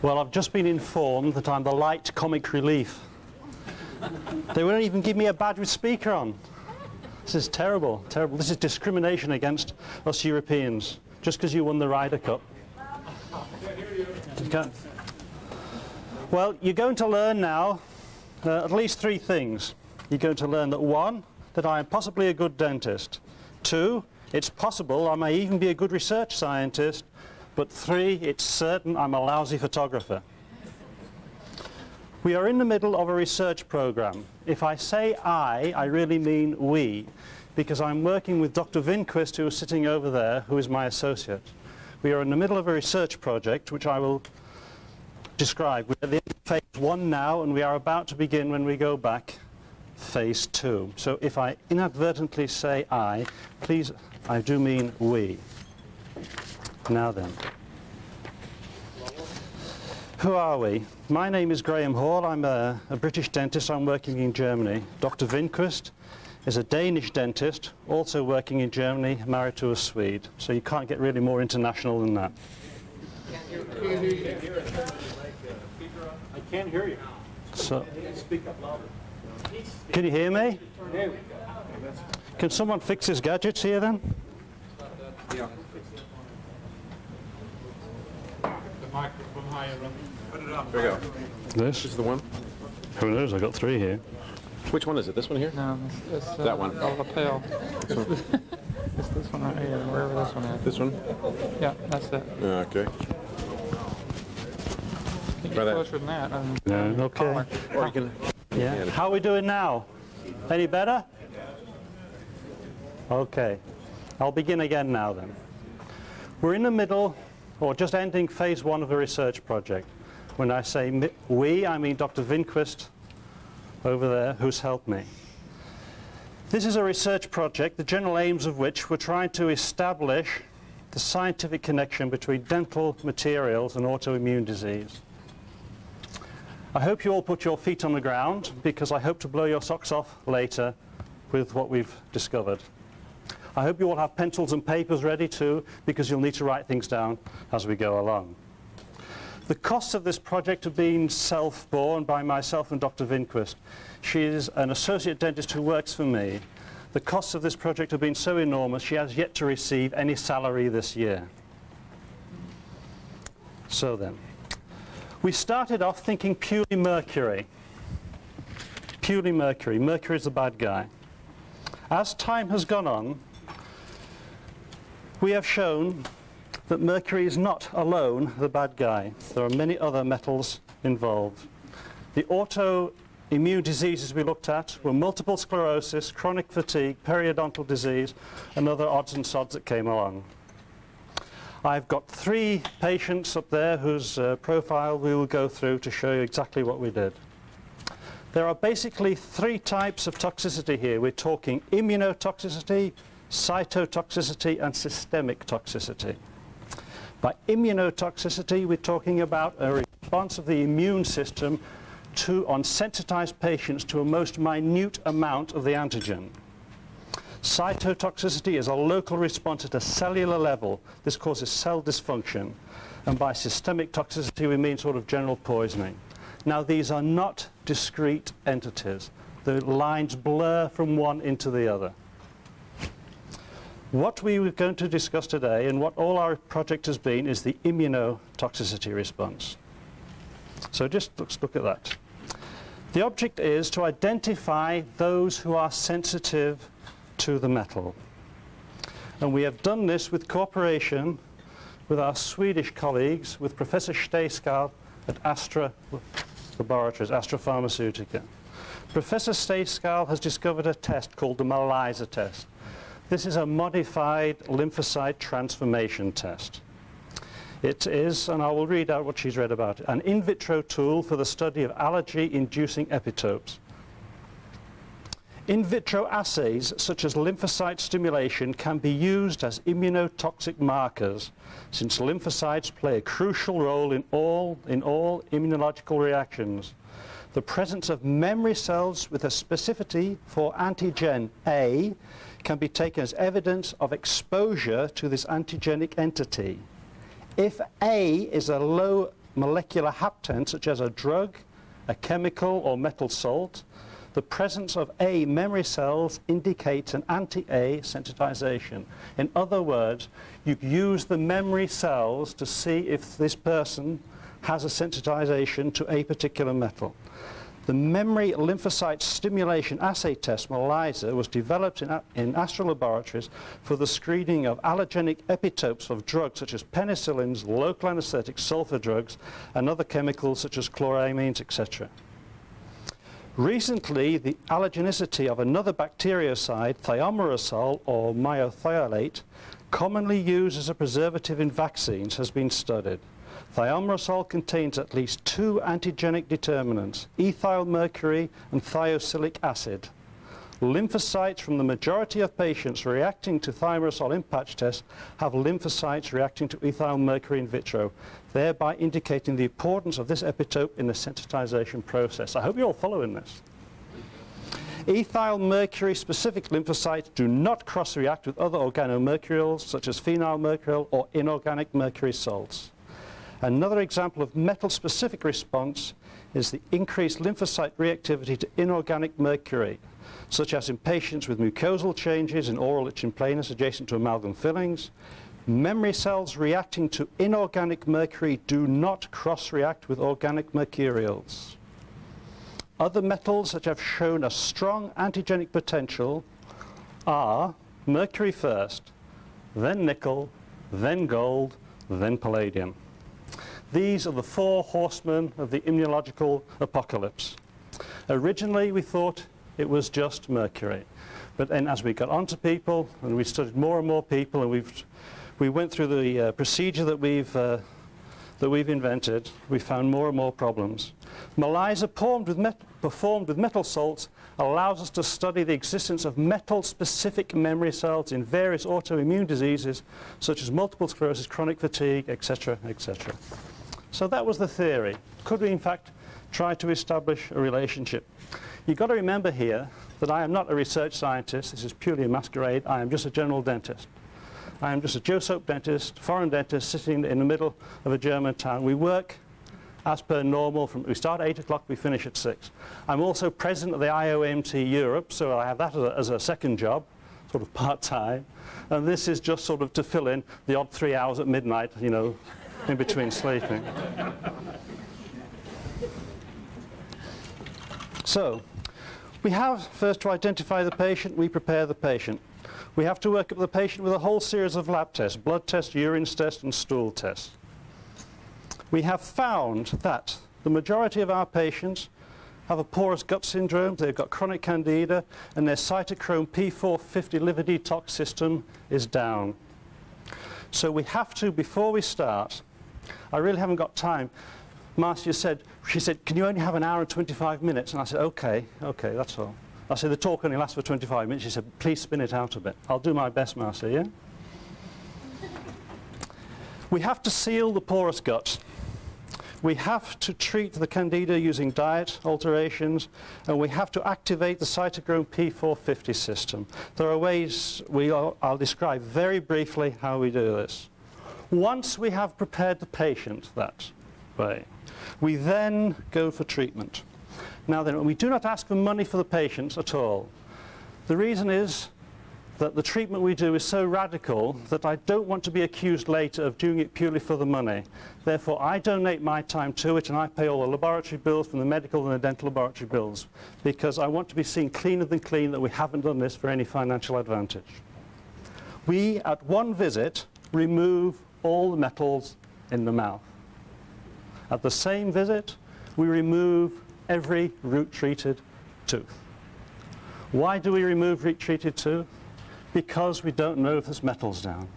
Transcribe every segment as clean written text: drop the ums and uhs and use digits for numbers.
Well, I've just been informed that I'm the light comic relief. They won't even give me a badge with speaker on. This is terrible, terrible. This is discrimination against us Europeans, just because you won the Ryder Cup. Well, you're going to learn now at least three things. You're going to learn that 1, that I am possibly a good dentist. 2, it's possible I may even be a good research scientist. But 3, it's certain I'm a lousy photographer. We are in the middle of a research program. If I say I really mean we, because I'm working with Dr. Vinquist, who is sitting over there, who is my associate. We are in the middle of a research project, which I will describe. We're at the end of phase 1 now, and we are about to begin, when we go back, phase 2. So if I inadvertently say I, please, I do mean we. Now then, who are we? My name is Graham Hall. I'm a British dentist. I'm working in Germany. Dr. Vinquist is a Danish dentist, also working in Germany, married to a Swede. So you can't get really more international than that. I can't hear you. So, Speak up louder. can you hear me? Can someone fix his gadgets here then? Yeah. Microphone higher up. Put it up. There you go. This? This is the one? Who knows? I've got 3 here. Which one is it? This one here? No, it's that one. Oh, lapel. It's this one right here, wherever this one is. This one? Yeah, that's it. Okay. Can you Try get that. closer than that? No, okay. Or you can... Yeah. How are we doing now? Any better? Okay. I'll begin again now then. We're in the middle, or just ending phase 1 of a research project. When I say we, I mean Dr. Vinquist over there, who's helped me. This is a research project, the general aims of which we're trying to establish the scientific connection between dental materials and autoimmune disease. I hope you all put your feet on the ground, because I hope to blow your socks off later with what we've discovered. I hope you all have pencils and papers ready too, because you'll need to write things down as we go along. The costs of this project have been self-borne by myself and Dr. Vinquist. She is an associate dentist who works for me. The costs of this project have been so enormous, she has yet to receive any salary this year. So then, we started off thinking purely mercury. Purely mercury. Mercury is the bad guy. As time has gone on, we have shown that mercury is not alone the bad guy. There are many other metals involved. The autoimmune diseases we looked at were multiple sclerosis, chronic fatigue, periodontal disease, and other odds and sods that came along. I've got 3 patients up there whose profile we will go through to show you exactly what we did. There are basically 3 types of toxicity here. We're talking immunotoxicity, cytotoxicity, and systemic toxicity. By immunotoxicity, we're talking about a response of the immune system on sensitized patients to a most minute amount of the antigen. Cytotoxicity is a local response at a cellular level. This causes cell dysfunction. And by systemic toxicity, we mean sort of general poisoning. Now, these are not discrete entities. The lines blur from one into the other. What we were going to discuss today, and what all our project has been, is the immunotoxicity response. So just let's look at that. The object is to identify those who are sensitive to the metal. And we have done this with cooperation with our Swedish colleagues, with Professor Stejskal at Astra Laboratories, Astra Pharmaceutica. Professor Stejskal has discovered a test called the ELISA test. This is a modified lymphocyte transformation test. It is, and I will read out what she's read about it, an in vitro tool for the study of allergy-inducing epitopes. In vitro assays such as lymphocyte stimulation can be used as immunotoxic markers, since lymphocytes play a crucial role in all immunological reactions. The presence of memory cells with a specificity for antigen A can be taken as evidence of exposure to this antigenic entity. If A is a low molecular hapten, such as a drug, a chemical or metal salt, the presence of A memory cells indicates an anti-A sensitization. In other words, you use the memory cells to see if this person has a sensitization to a particular metal. The memory lymphocyte stimulation assay test, ELISA, was developed in Astra laboratories for the screening of allergenic epitopes of drugs such as penicillins, local anesthetics, sulfur drugs, and other chemicals such as chloramines, etc. Recently, the allergenicity of another bactericide, thiamarosal or myothiolate, commonly used as a preservative in vaccines, has been studied. Thiamarosal contains at least 2 antigenic determinants, ethyl mercury and thiosilic acid. Lymphocytes from the majority of patients reacting to thiamarosal in patch tests have lymphocytes reacting to ethyl mercury in vitro, thereby indicating the importance of this epitope in the sensitization process. I hope you're all following this. Ethyl mercury specific lymphocytes do not cross-react with other organomercurials such as phenylmercurial or inorganic mercury salts. Another example of metal-specific response is the increased lymphocyte reactivity to inorganic mercury, such as in patients with mucosal changes in oral itching plainness adjacent to amalgam fillings. Memory cells reacting to inorganic mercury do not cross-react with organic mercurials. Other metals that have shown a strong antigenic potential are mercury first, then nickel, then gold, then palladium. These are the 4 horsemen of the immunological apocalypse. Originally, we thought it was just mercury. But then as we got onto people, and we studied more and more people, and we went through the procedure that we've invented, we found more and more problems. ELISA performed with metal salts allows us to study the existence of metal-specific memory cells in various autoimmune diseases, such as multiple sclerosis, chronic fatigue, etc., etc. So that was the theory. Could we, in fact, try to establish a relationship? You've got to remember here that I am not a research scientist. This is purely a masquerade. I am just a general dentist. I am just a Joe Soap dentist, foreign dentist, sitting in the middle of a German town. We work as per normal. We start at 8 o'clock, we finish at 6. I'm also president of the IAOMT Europe, so I have that as a second job, sort of part-time. And this is just sort of to fill in the odd 3 hours at midnight, you know, in between sleeping. So, we have first to identify the patient, we prepare the patient. We have to work up the patient with a whole series of lab tests, blood tests, urine tests, and stool tests. We have found that the majority of our patients have a porous gut syndrome, they've got chronic candida, and their cytochrome P450 liver detox system is down. So we have to, before we start, I really haven't got time. Marcia said, she said, can you only have an hour and 25 minutes? And I said, okay, that's all. I said, the talk only lasts for 25 minutes. She said, please spin it out a bit. I'll do my best, Marcia, yeah? We have to seal the porous gut. We have to treat the candida using diet alterations, and we have to activate the cytochrome P450 system. There are ways I'll describe very briefly how we do this. Once we have prepared the patient that way, we then go for treatment. Now then, we do not ask for money for the patients at all. The reason is that the treatment we do is so radical that I don't want to be accused later of doing it purely for the money. Therefore, I donate my time to it, and I pay all the laboratory bills from the medical and the dental laboratory bills, because I want to be seen cleaner than clean that we haven't done this for any financial advantage. We, at one visit, remove all the metals in the mouth. At the same visit, we remove every root-treated tooth. Why do we remove root-treated tooth? Because we don't know if there's metals down.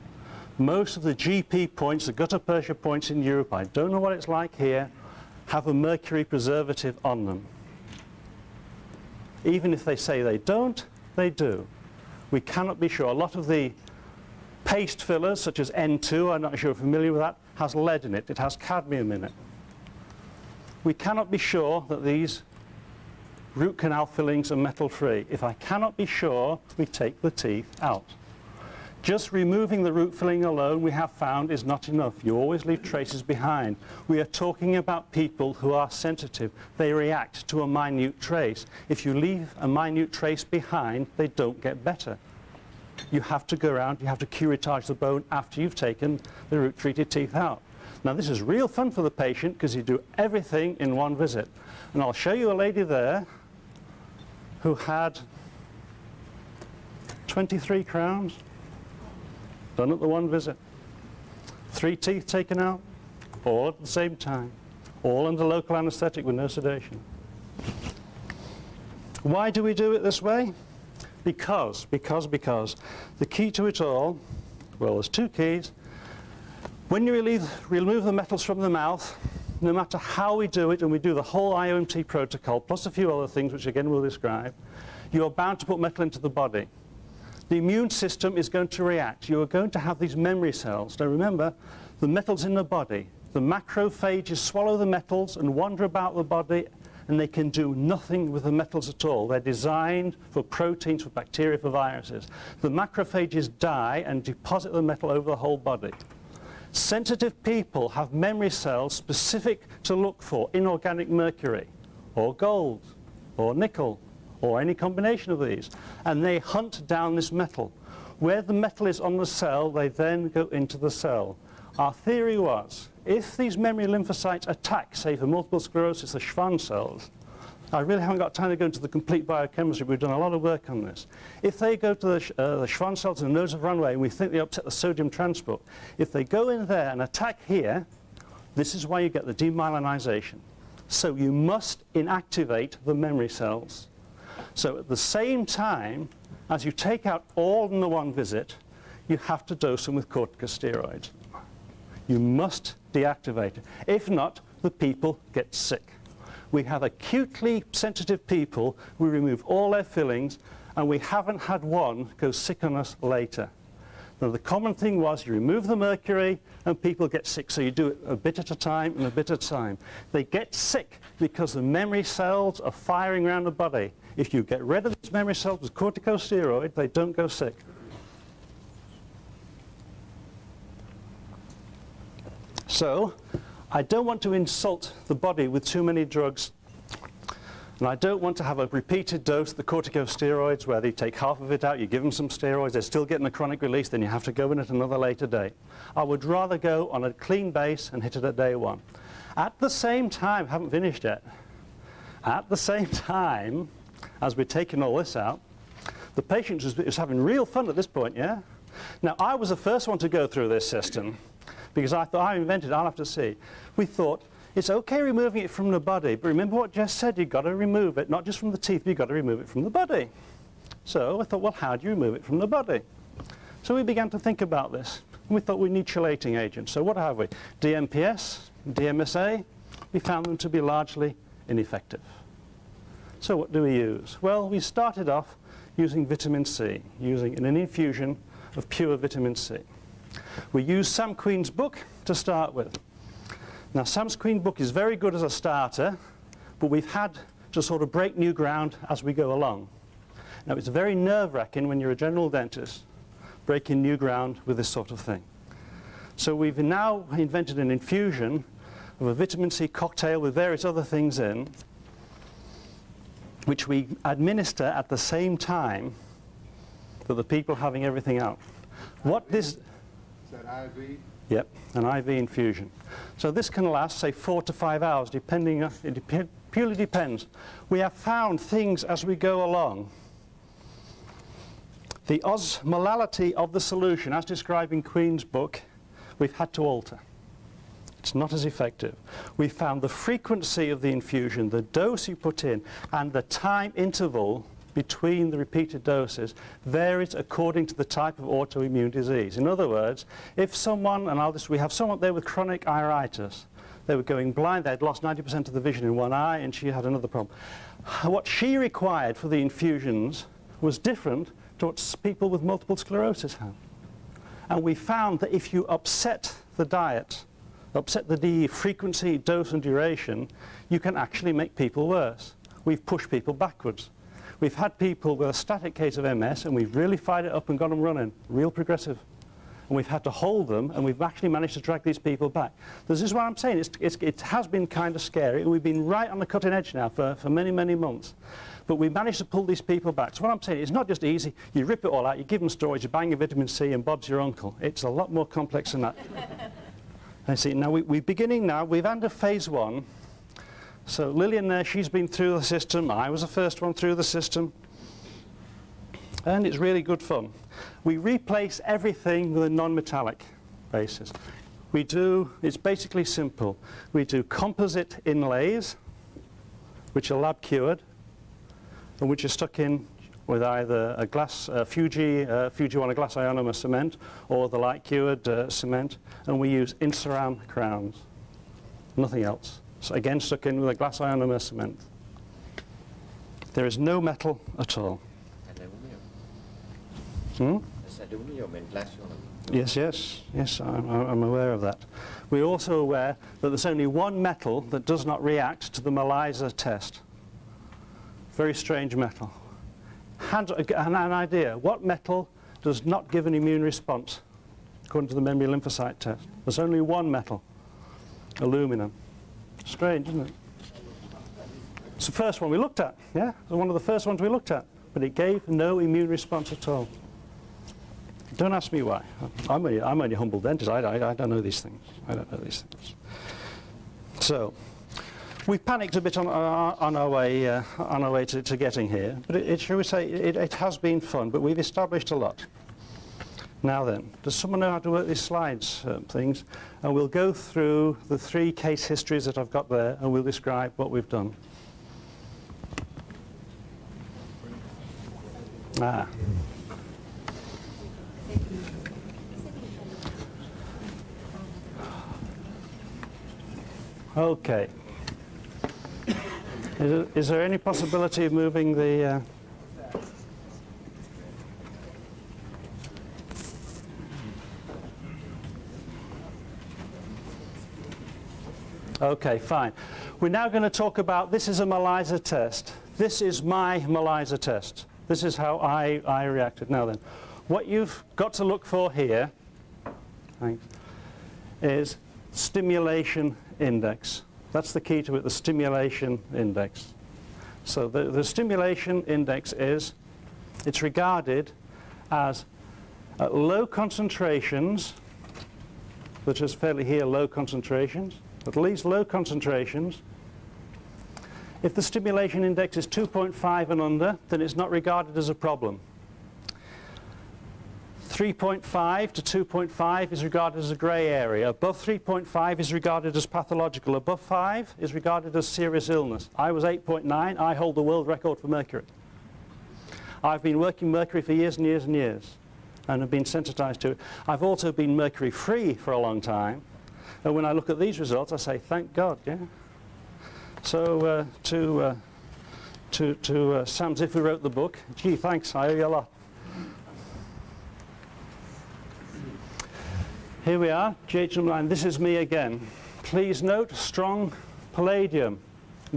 Most of the GP points, the gutta percha points in Europe, I don't know what it's like here, have a mercury preservative on them. Even if they say they don't, they do. We cannot be sure. A lot of the paste fillers, such as N2, I'm not sure you're familiar with that, has lead in it. It has cadmium in it. We cannot be sure that these root canal fillings are metal-free. If I cannot be sure, we take the teeth out. Just removing the root filling alone, we have found, is not enough. You always leave traces behind. We are talking about people who are sensitive. They react to a minute trace. If you leave a minute trace behind, they don't get better. You have to go around, you have to curettage the bone after you've taken the root-treated teeth out. Now this is real fun for the patient because you do everything in one visit. And I'll show you a lady there who had 23 crowns done at the one visit. 3 teeth taken out, all at the same time, all under local anesthetic with no sedation. Why do we do it this way? Because the key to it all, well, there's 2 keys. When you remove the metals from the mouth, no matter how we do it, and we do the whole IAOMT protocol, plus a few other things which again we'll describe, you are bound to put metal into the body. The immune system is going to react. You are going to have these memory cells. Now remember, the metals in the body, the macrophages swallow the metals and wander about the body, and they can do nothing with the metals at all. They're designed for proteins, for bacteria, for viruses. The macrophages die and deposit the metal over the whole body. Sensitive people have memory cells specific to look for inorganic mercury, or gold, or nickel, or any combination of these, and they hunt down this metal. Where the metal is on the cell, they then go into the cell. Our theory was, if these memory lymphocytes attack, say for multiple sclerosis, the Schwann cells, I really haven't got time to go into the complete biochemistry, we've done a lot of work on this. If they go to the Schwann cells in the nose of runway and we think they upset the sodium transport, if they go in there and attack here, this is why you get the demyelinization. So you must inactivate the memory cells. So at the same time, as you take out all in the one visit, you have to dose them with corticosteroids. You must deactivate it. If not, the people get sick. We have acutely sensitive people, we remove all their fillings, and we haven't had one go sick on us later. Now the common thing was you remove the mercury and people get sick, so you do it a bit at a time and a bit at a time. They get sick because the memory cells are firing around the body. If you get rid of these memory cells with corticosteroid, they don't go sick. So, I don't want to insult the body with too many drugs, and I don't want to have a repeated dose of the corticosteroids where they take half of it out, you give them some steroids, they're still getting a chronic release, then you have to go in at another later date. I would rather go on a clean base and hit it at day 1. At the same time, haven't finished yet, at the same time, as we're taking all this out, the patient is having real fun at this point, yeah? Now, I was the first one to go through this system, because I thought, I invented it, I'll have to see. We thought, it's okay removing it from the body, but remember what Jess said, you've got to remove it, not just from the teeth, but you've got to remove it from the body. So I thought, well, how do you remove it from the body? So we began to think about this, and we thought we need chelating agents. So what have we? DMPS, DMSA, we found them to be largely ineffective. So what do we use? Well, we started off using vitamin C, using an infusion of pure vitamin C. We used Sam Queen's book to start with. Now, Sam Queen's book is very good as a starter, but we've had to sort of break new ground as we go along. Now, it's very nerve-wracking when you're a general dentist, breaking new ground with this sort of thing. So we've now invented an infusion of a vitamin C cocktail with various other things in, which we administer at the same time that the people having everything out. What this... that IV? Yep, an IV infusion. So this can last, say, 4 to 5 hours, depending on, it purely depends. We have found things as we go along. The osmolality of the solution, as described in Queen's book, we've had to alter. It's not as effective. We found the frequency of the infusion, the dose you put in, and the time interval between the repeated doses varies according to the type of autoimmune disease. In other words, if someone, and we have someone there with chronic iritis, they were going blind, they had lost 90% of the vision in one eye, and she had another problem. What she required for the infusions was different to what people with multiple sclerosis have. And we found that if you upset the diet, upset the frequency, dose and duration, you can actually make people worse. We've pushed people backwards. We've had people with a static case of MS, and we've really fired it up and got them running, real progressive. And we've had to hold them, and we've actually managed to drag these people back. This is what I'm saying. It has been kind of scary, and we've been right on the cutting edge now for many, many months. But we managed to pull these people back. So what I'm saying, it's not just easy. You rip it all out, you give them storage, you bang your vitamin C, and Bob's your uncle. It's a lot more complex than that. I see. Now, we're beginning now. We've under phase 1. So Lillian there, she's been through the system. I was the first one through the system. And it's really good fun. We replace everything with a non-metallic basis. It's basically simple. We do composite inlays, which are lab cured, and which are stuck in with either a glass, Fuji one, a glass ionomer cement, or the light cured cement, and we use Inceram crowns, nothing else. So again, stuck in with a glass ionomer cement. There is no metal at all. Yes, I'm aware of that. We're also aware that there's only one metal that does not react to the ELISA test. Very strange metal. An idea, what metal does not give an immune response according to the memory lymphocyte test? There's only one metal, aluminum. Strange, isn't it? It's the first one we looked at, yeah? It's one of the first ones we looked at, but it gave no immune response at all. Don't ask me why. I'm only a humble dentist. I don't know these things. I don't know these things. So, we panicked a bit on our way to getting here, but shall we say, it has been fun, but we've established a lot. Now then, does someone know how to work these slides things? And we'll go through the 3 case histories that I've got there, and we'll describe what we've done. Okay. Is there any possibility of moving the... Okay, fine. We're now going to talk about, this is a ELISA test. This is my ELISA test. This is how I reacted. Now then, what you've got to look for here, thanks, is stimulation index. That's the key to it, the stimulation index. So the stimulation index is, it's regarded as at low concentrations, which is fairly here low concentrations, at least low concentrations. If the stimulation index is 2.5 and under, then it's not regarded as a problem. 3.5 to 2.5 is regarded as a grey area. Above 3.5 is regarded as pathological. Above 5 is regarded as serious illness. I was 8.9. I hold the world record for mercury. I've been working mercury for years and years and years, and have been sensitized to it. I've also been mercury-free for a long time. And when I look at these results, I say, thank God, yeah. So to Sam Ziff, who wrote the book, gee, thanks, I owe you a lot. Here we are, GH9 line. This is me again. Please note, strong palladium,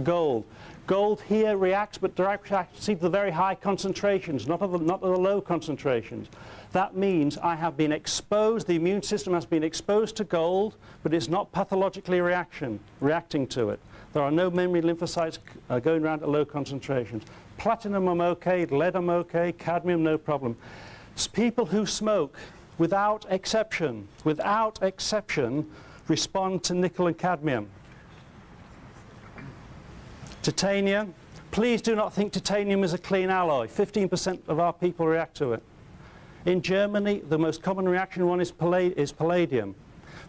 gold. Gold here reacts, but reacts to the very high concentrations, not at the low concentrations. That means I have been exposed, the immune system has been exposed to gold, but it's not pathologically reacting to it. There are no memory lymphocytes going around at low concentrations. Platinum I'm okay, lead I'm okay, cadmium no problem. People who smoke, without exception, respond to nickel and cadmium. Titanium, please do not think titanium is a clean alloy. 15% of our people react to it. In Germany, the most common reaction one is palladium,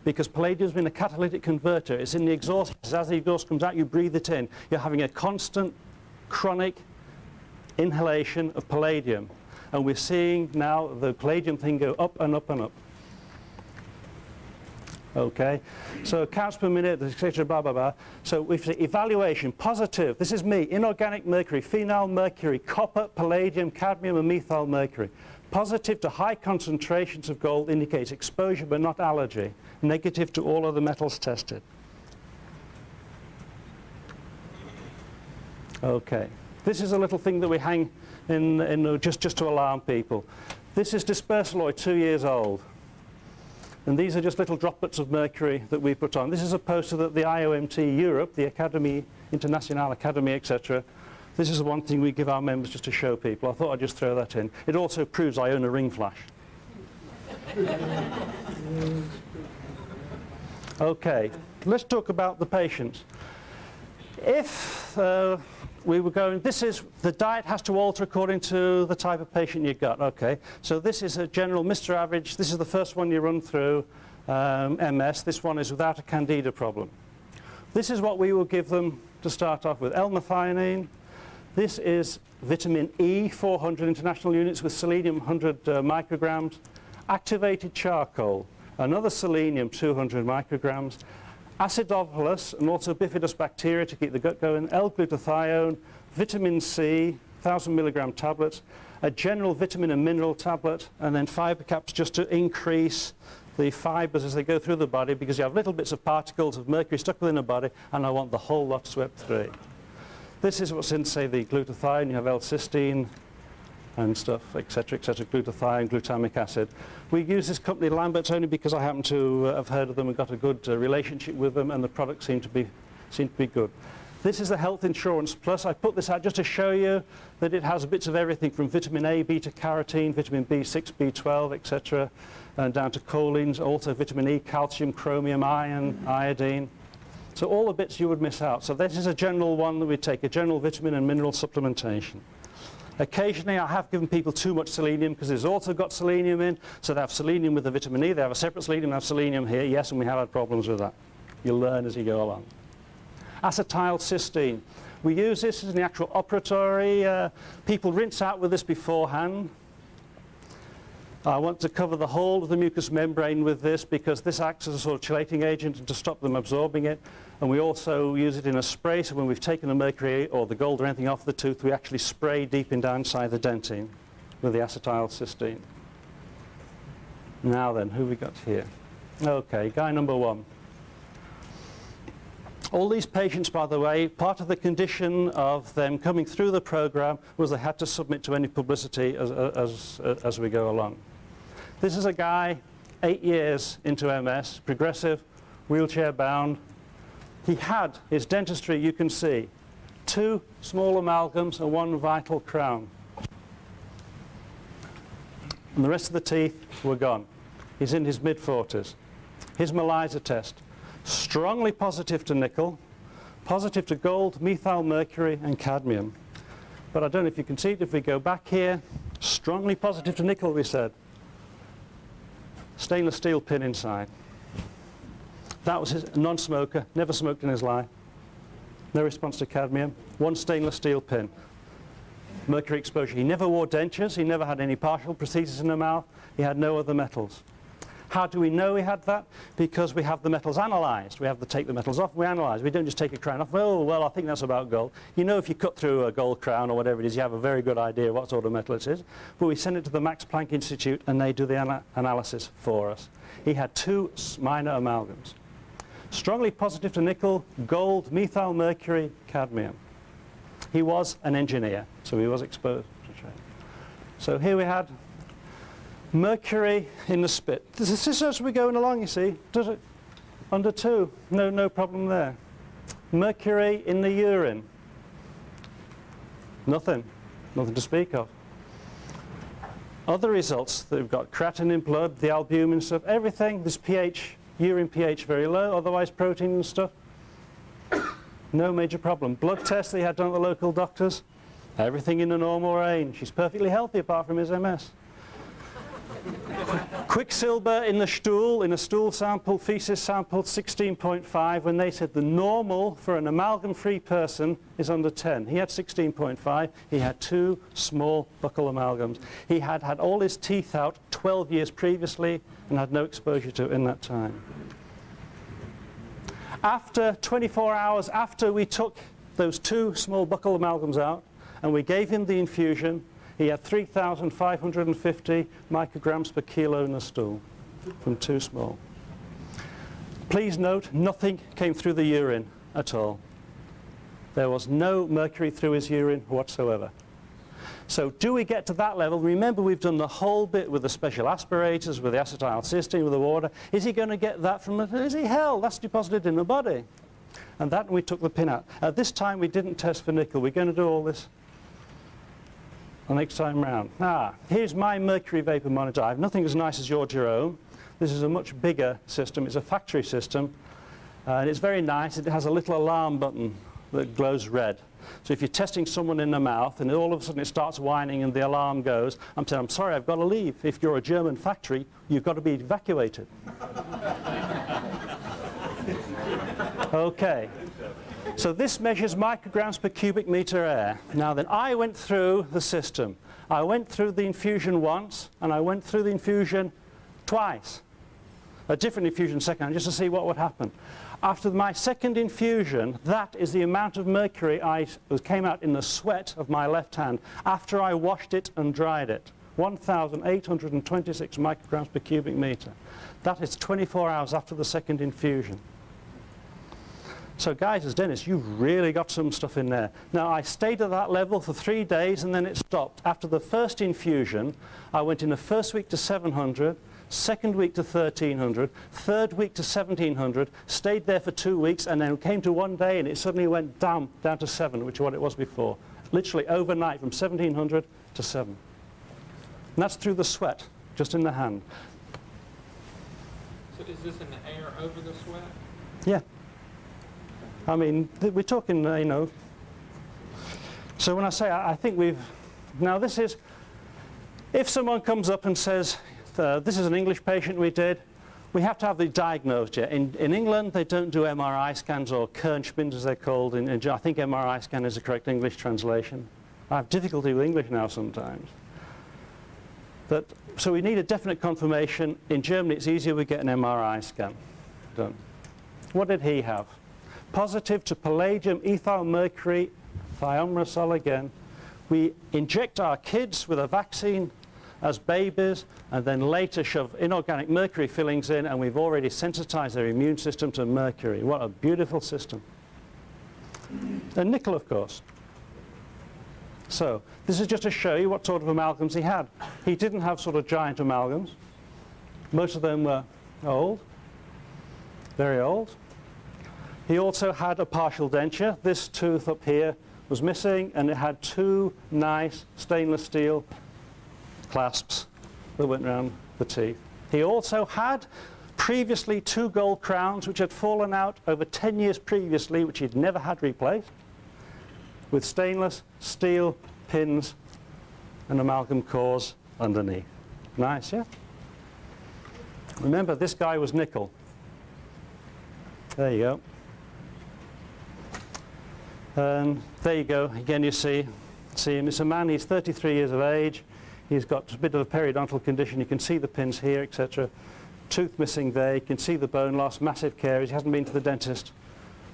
because palladium has been a catalytic converter. It's in the exhaust. As the exhaust comes out, you breathe it in. You're having a constant, chronic inhalation of palladium. And we're seeing now the palladium thing go up and up and up. Okay, so counts per minute, etc., blah, blah, blah. So we've said evaluation, positive. This is me, inorganic mercury, phenyl mercury, copper, palladium, cadmium, and methyl mercury. Positive to high concentrations of gold indicates exposure but not allergy. Negative to all other metals tested. Okay. This is a little thing that we hang in just to alarm people. This is dispersiloid, 2 years old. And these are just little droplets of mercury that we put on. This is a poster that the IAOMT Europe, the Academy, International Academy, etc. This is the one thing we give our members just to show people. I thought I'd just throw that in. It also proves I own a ring flash. Okay, let's talk about the patients. If we were going, the diet has to alter according to the type of patient you've got. Okay, so this is a general Mr. Average. This is the first one you run through, MS. This one is without a candida problem. This is what we will give them to start off with. L-methionine. This is vitamin E, 400 international units with selenium, 100 micrograms. Activated charcoal, another selenium, 200 micrograms. Acidophilus and also bifidus bacteria to keep the gut going. L-glutathione, vitamin C, 1,000 milligram tablets. A general vitamin and mineral tablet, and then fiber caps just to increase the fibers as they go through the body, because you have little bits of particles of mercury stuck within the body, and I want the whole lot swept through. This is what's in, say, the glutathione. You have L-cysteine and stuff, etc., glutathione, glutamic acid. We use this company Lambert's only because I happen to have heard of them and got a good relationship with them, and the products seem to be good. This is the Health Insurance Plus. I put this out just to show you that it has bits of everything from vitamin A, beta-carotene, vitamin B6, B12, etc., and down to cholines, also vitamin E, calcium, chromium, iron, iodine. So all the bits you would miss out. So this is a general one that we take, a general vitamin and mineral supplementation. Occasionally I have given people too much selenium because it's also got selenium in, so they have selenium with the vitamin E, they have a separate selenium, they have selenium here, yes, and we have had problems with that. You'll learn as you go along. Acetylcysteine. We use this in the actual operatory. People rinse out with this beforehand. I want to cover the whole of the mucous membrane with this because this acts as a sort of chelating agent to stop them absorbing it. And we also use it in a spray, so when we've taken the mercury or the gold or anything off the tooth, we actually spray deep in down inside the dentine with the acetylcysteine. Now then, who have we got here? Okay, guy number 1. All these patients, by the way, part of the condition of them coming through the program was they had to submit to any publicity as we go along. This is a guy 8 years into MS, progressive, wheelchair bound. He had his dentistry, you can see, 2 small amalgams and 1 vital crown. And the rest of the teeth were gone. He's in his mid-40s. His ELISA test, strongly positive to nickel, positive to gold, methyl mercury and cadmium. But I don't know if you can see it, if we go back here, strongly positive to nickel, we said. Stainless steel pin inside. That was his non-smoker, never smoked in his life. No response to cadmium, 1 stainless steel pin. Mercury exposure. He never wore dentures, he never had any partial prosthesis in the mouth, he had no other metals. How do we know he had that? Because we have the metals analysed. We have to take the metals off, we analyse. We don't just take a crown off, oh, well, I think that's about gold. You know, if you cut through a gold crown or whatever it is, you have a very good idea what sort of metal it is. But we send it to the Max Planck Institute and they do the analysis for us. He had 2 minor amalgams. Strongly positive to nickel, gold, methyl mercury, cadmium. He was an engineer, so he was exposed to trade. So here we had mercury in the spit. This is as we're going along, you see. Does it? Under 2, no problem there. Mercury in the urine. Nothing to speak of. Other results, they've got creatinine in blood, the albumin stuff, everything. This pH, urine pH very low, otherwise protein and stuff. No major problem. Blood tests they had done at the local doctors, everything in the normal range. He's perfectly healthy apart from his MS. Quicksilver in the stool, in a stool sample, feces sample 16.5, when they said the normal for an amalgam-free person is under 10. He had 16.5. He had 2 small buccal amalgams. He had had all his teeth out 12 years previously and had no exposure to it in that time. After 24 hours after we took those 2 small buccal amalgams out and we gave him the infusion, he had 3,550 micrograms per kilo in the stool from 2 small. Please note, nothing came through the urine at all. There was no mercury through his urine whatsoever. So do we get to that level? Remember, we've done the whole bit with the special aspirators, with the acetylcysteine, with the water. Is he going to get that from it? Is he? Hell, that's deposited in the body. And that we took the pin out. At this time, we didn't test for nickel. We're going to do all this the next time round. Here's my mercury vapor monitor. I have nothing as nice as your Jerome. This is a much bigger system. It's a factory system. And it's very nice. It has a little alarm button that glows red. So if you're testing someone in the mouth and all of a sudden it starts whining and the alarm goes, I'm saying, I'm sorry, I've got to leave. If you're a German factory, you've got to be evacuated. Okay. So this measures micrograms per cubic meter air. Now then, I went through the system. I went through the infusion once, and I went through the infusion twice. A different infusion second, just to see what would happen. After my second infusion, that is the amount of mercury came out in the sweat of my left hand after I washed it and dried it. 1,826 micrograms per cubic meter. That is 24 hours after the second infusion. So guys, as dentists, you've really got some stuff in there. Now, I stayed at that level for 3 days and then it stopped. After the first infusion, I went in the first week to 700, second week to 1,300, third week to 1,700, stayed there for 2 weeks, and then came to one day and it suddenly went down to 7, which is what it was before. Literally overnight, from 1,700 to 7. And that's through the sweat, just in the hand. So is this in the air over the sweat? Yeah. I mean, we're talking, you know. So when I say, I think we've, now this is, if someone comes up and says, this is an English patient we did, we have to have the diagnosed yet. In England, they don't do MRI scans, or Kernspins as they're called. I think MRI scan is the correct English translation. I have difficulty with English now sometimes. But, so we need a definite confirmation. In Germany, it's easier, we get an MRI scan done. What did he have? Positive to palladium, ethyl mercury, thimerosal again. We inject our kids with a vaccine as babies, and then later shove inorganic mercury fillings in, and we've already sensitized their immune system to mercury. What a beautiful system. And nickel, of course. So this is just to show you what sort of amalgams he had. He didn't have sort of giant amalgams. Most of them were old, very old. He also had a partial denture. This tooth up here was missing, and it had 2 nice stainless steel clasps that went around the teeth. He also had previously 2 gold crowns which had fallen out over 10 years previously, which he'd never had replaced, with stainless steel pins and amalgam cores underneath. Nice, yeah? Remember, this guy was nickel. There you go. And there you go. Again, you see him. It's a man, he's 33 years of age. He's got a bit of a periodontal condition. You can see the pins here, etc. Tooth missing there. You can see the bone loss, massive caries. He hasn't been to the dentist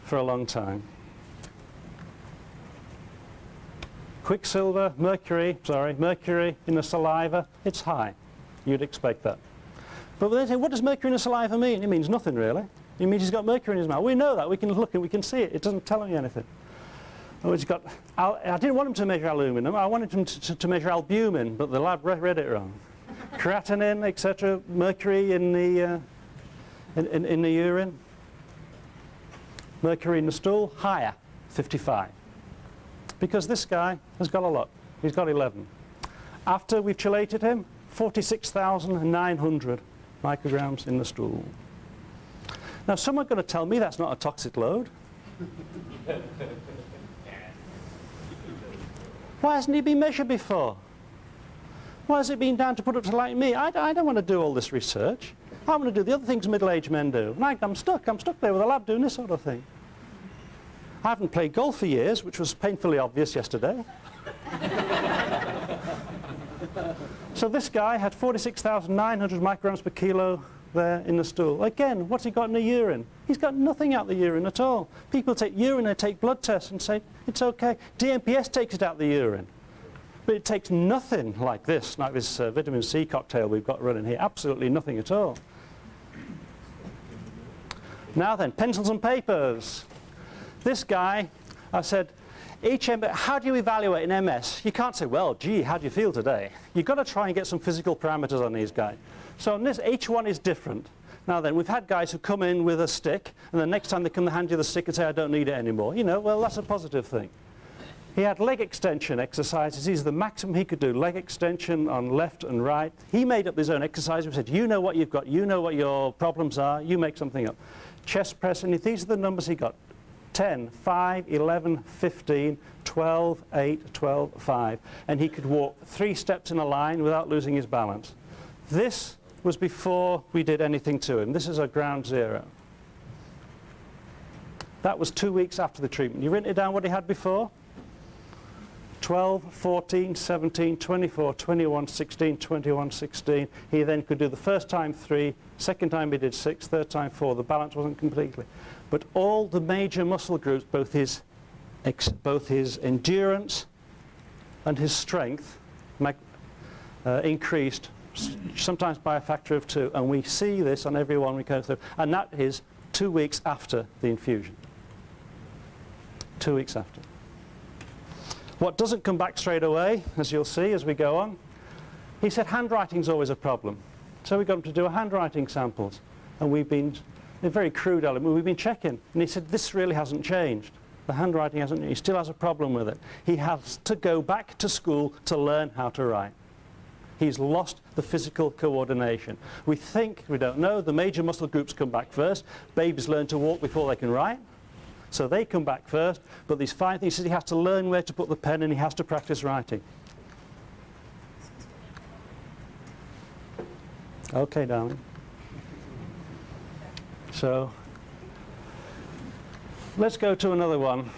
for a long time. Quicksilver, mercury in the saliva, it's high. You'd expect that. But they say, what does mercury in the saliva mean? It means nothing, really. It means he's got mercury in his mouth. We know that. We can look and we can see it. It doesn't tell me anything. Oh, he's got, I didn't want him to measure aluminum. I wanted him to measure albumin, but the lab read it wrong. Creatinine, etc., mercury in the urine. Mercury in the stool, higher, 55. Because this guy has got a lot. He's got 11. After we've chelated him, 46,900 micrograms in the stool. Now, someone's going to tell me that's not a toxic load. Why hasn't he been measured before? Why has it been down to put up to like me? I don't want to do all this research. I want to do the other things middle-aged men do. And I'm stuck there with a lab doing this sort of thing. I haven't played golf for years, which was painfully obvious yesterday. So this guy had 46,900 micrograms per kilo there in the stool. Again, what's he got in the urine? He's got nothing out the urine at all. People take urine, they take blood tests and say, it's okay. DMPS takes it out the urine. But it takes nothing like this vitamin C cocktail we've got running here. Absolutely nothing at all. Now then, pencils and papers. This guy, I said, how do you evaluate an MS? You can't say, well, gee, how do you feel today? You've got to try and get some physical parameters on these guys. So on this, each one is different. Now then, we've had guys who come in with a stick, and the next time they come, they hand you the stick and say, I don't need it anymore. You know, well, that's a positive thing. He had leg extension exercises. These are the maximum he could do. Leg extension on left and right. He made up his own exercise. He said, you know what you've got. You know what your problems are. You make something up. Chest press, and these are the numbers he got. 10, 5, 11, 15, 12, 8, 12, 5. And he could walk 3 steps in a line without losing his balance. This was before we did anything to him. This is a ground zero. That was 2 weeks after the treatment. You written it down what he had before? 12, 14, 17, 24, 21, 16, 21, 16. He then could do the first time 3, second time he did 6, third time 4. The balance wasn't completely. But all the major muscle groups, both his endurance and his strength, increased, sometimes by a factor of 2. And we see this on every one we go through. And that is 2 weeks after the infusion. 2 weeks after. What doesn't come back straight away, as you'll see as we go on, he said handwriting's always a problem. So we got him to do a handwriting samples. And we've been, a very crude element, we've been checking. And he said, this really hasn't changed. The handwriting hasn't, he still has a problem with it. He has to go back to school to learn how to write. He's lost the physical coordination. We think, we don't know, the major muscle groups come back first. Babies learn to walk before they can write. So they come back first, but these 5 things, he says he has to learn where to put the pen and he has to practice writing. Okay, darling. So, let's go to another one.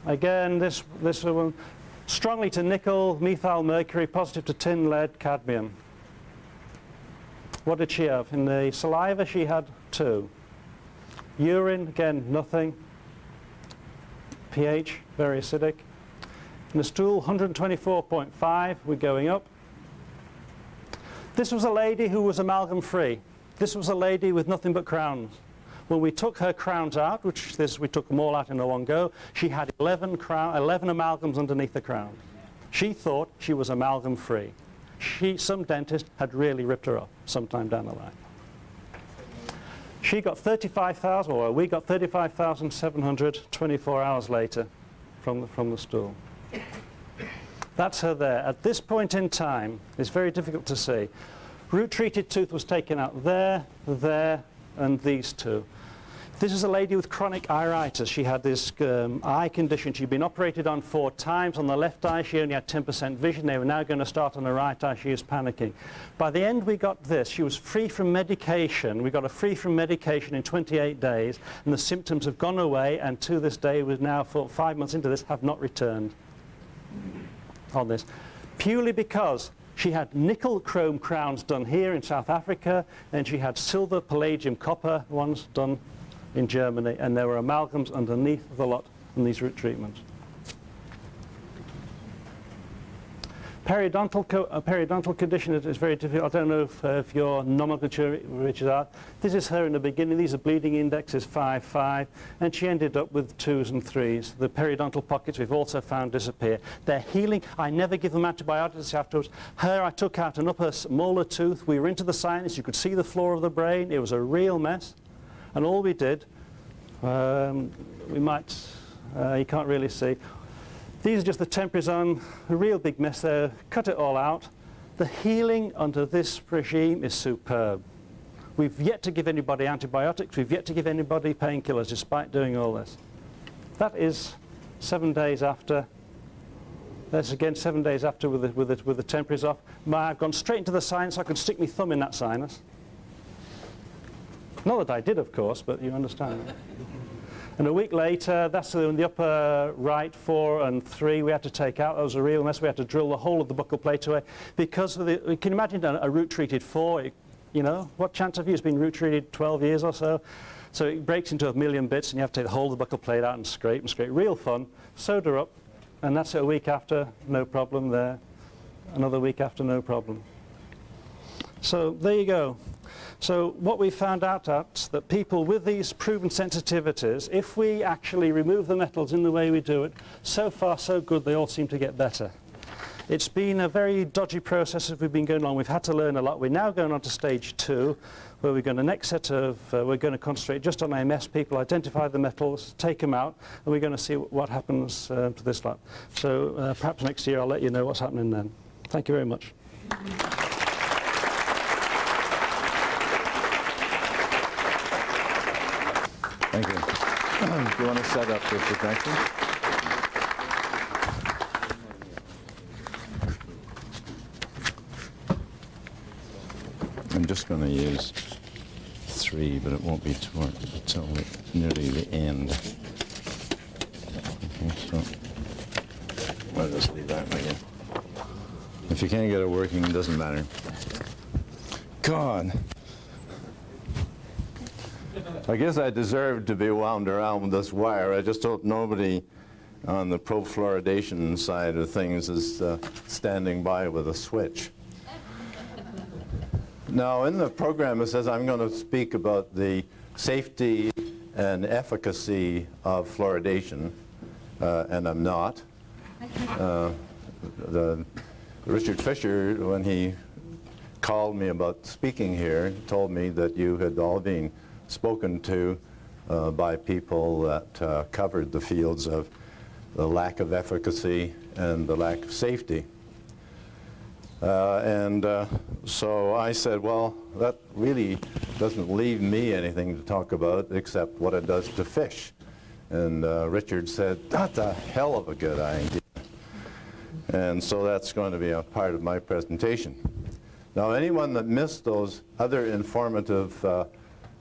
Again, this one, strongly to nickel, methyl mercury, positive to tin, lead, cadmium. What did she have? In the saliva, she had 2. Urine, again, nothing. pH, very acidic. In the stool, 124.5, we're going up. This was a lady who was amalgam-free. This was a lady with nothing but crowns. When we took her crowns out, which we took them all out in one go, she had 11 amalgams underneath the crown. She thought she was amalgam-free. Some dentist had really ripped her off sometime down the line. She got 35,000, or we got 35,700 24 hours later from the stool. That's her there. At this point in time, it's very difficult to see. Root-treated tooth was taken out there, and these 2. This is a lady with chronic iritis. She had this eye condition. She'd been operated on 4 times. On the left eye, she only had 10% vision. They were now going to start on the right eye. She was panicking. By the end, we got this. She was free from medication. We got her free from medication in 28 days, and the symptoms have gone away, and to this day, we're now 5 months into this, have not returned on this. Purely because she had nickel chrome crowns done here in South Africa, and she had silver, palladium, copper ones done in Germany, and there were amalgams underneath the lot in these root treatments. Periodontal condition is very difficult. I don't know if your nomenclature reaches out. This is her in the beginning. These are bleeding indexes 5, 5, and she ended up with 2s and 3s. The periodontal pockets we've also found disappear. They're healing. I never give them antibiotics afterwards. Her, I took out an upper molar tooth. We were into the sinus. You could see the floor of the brain. It was a real mess. And all we did, you can't really see. These are just the temporaries on, a real big mess there. Cut it all out. The healing under this regime is superb. We've yet to give anybody antibiotics. We've yet to give anybody painkillers despite doing all this. That is 7 days after. That's again 7 days after with the temporaries off. I've gone straight into the sinus. I could stick my thumb in that sinus. Not that I did, of course, but you understand. And a week later, that's in the upper right 4 and 3 we had to take out. That was a real mess. We had to drill the whole of the buccal plate away. Because of you can imagine a root-treated 4, you know, what chance have you? It's been root-treated 12 years or so. So it breaks into a million bits, and you have to take the whole of the buccal plate out and scrape and scrape. Real fun. Sewed her up, and that's a week after, no problem there. Another week after, no problem. So there you go. So what we found out is that people with these proven sensitivities, if we actually remove the metals in the way we do it, so far so good, they all seem to get better. It's been a very dodgy process as we've been going along. We've had to learn a lot. We're now going on to stage 2, where we're going to we're going to concentrate just on AMS people, identify the metals, take them out, and we're going to see what happens to this lot. So perhaps next year I'll let you know what's happening then. Thank you very much. Thank you. Do you want to set up the projection? I'm just going to use 3, but it won't be until nearly the end. Okay, so I'll just leave that one again. If you can't get it working, it doesn't matter. God. I guess I deserve to be wound around with this wire. I just hope nobody on the pro-fluoridation side of things is standing by with a switch. Now, in the program it says I'm going to speak about the safety and efficacy of fluoridation, and I'm not. Richard Fisher, when he called me about speaking here, told me that you had all been spoken to by people that covered the fields of the lack of efficacy and the lack of safety. So I said, well, that really doesn't leave me anything to talk about except what it does to fish. And Richard said, that's a hell of a good idea. And so that's going to be a part of my presentation. Now, anyone that missed those other informative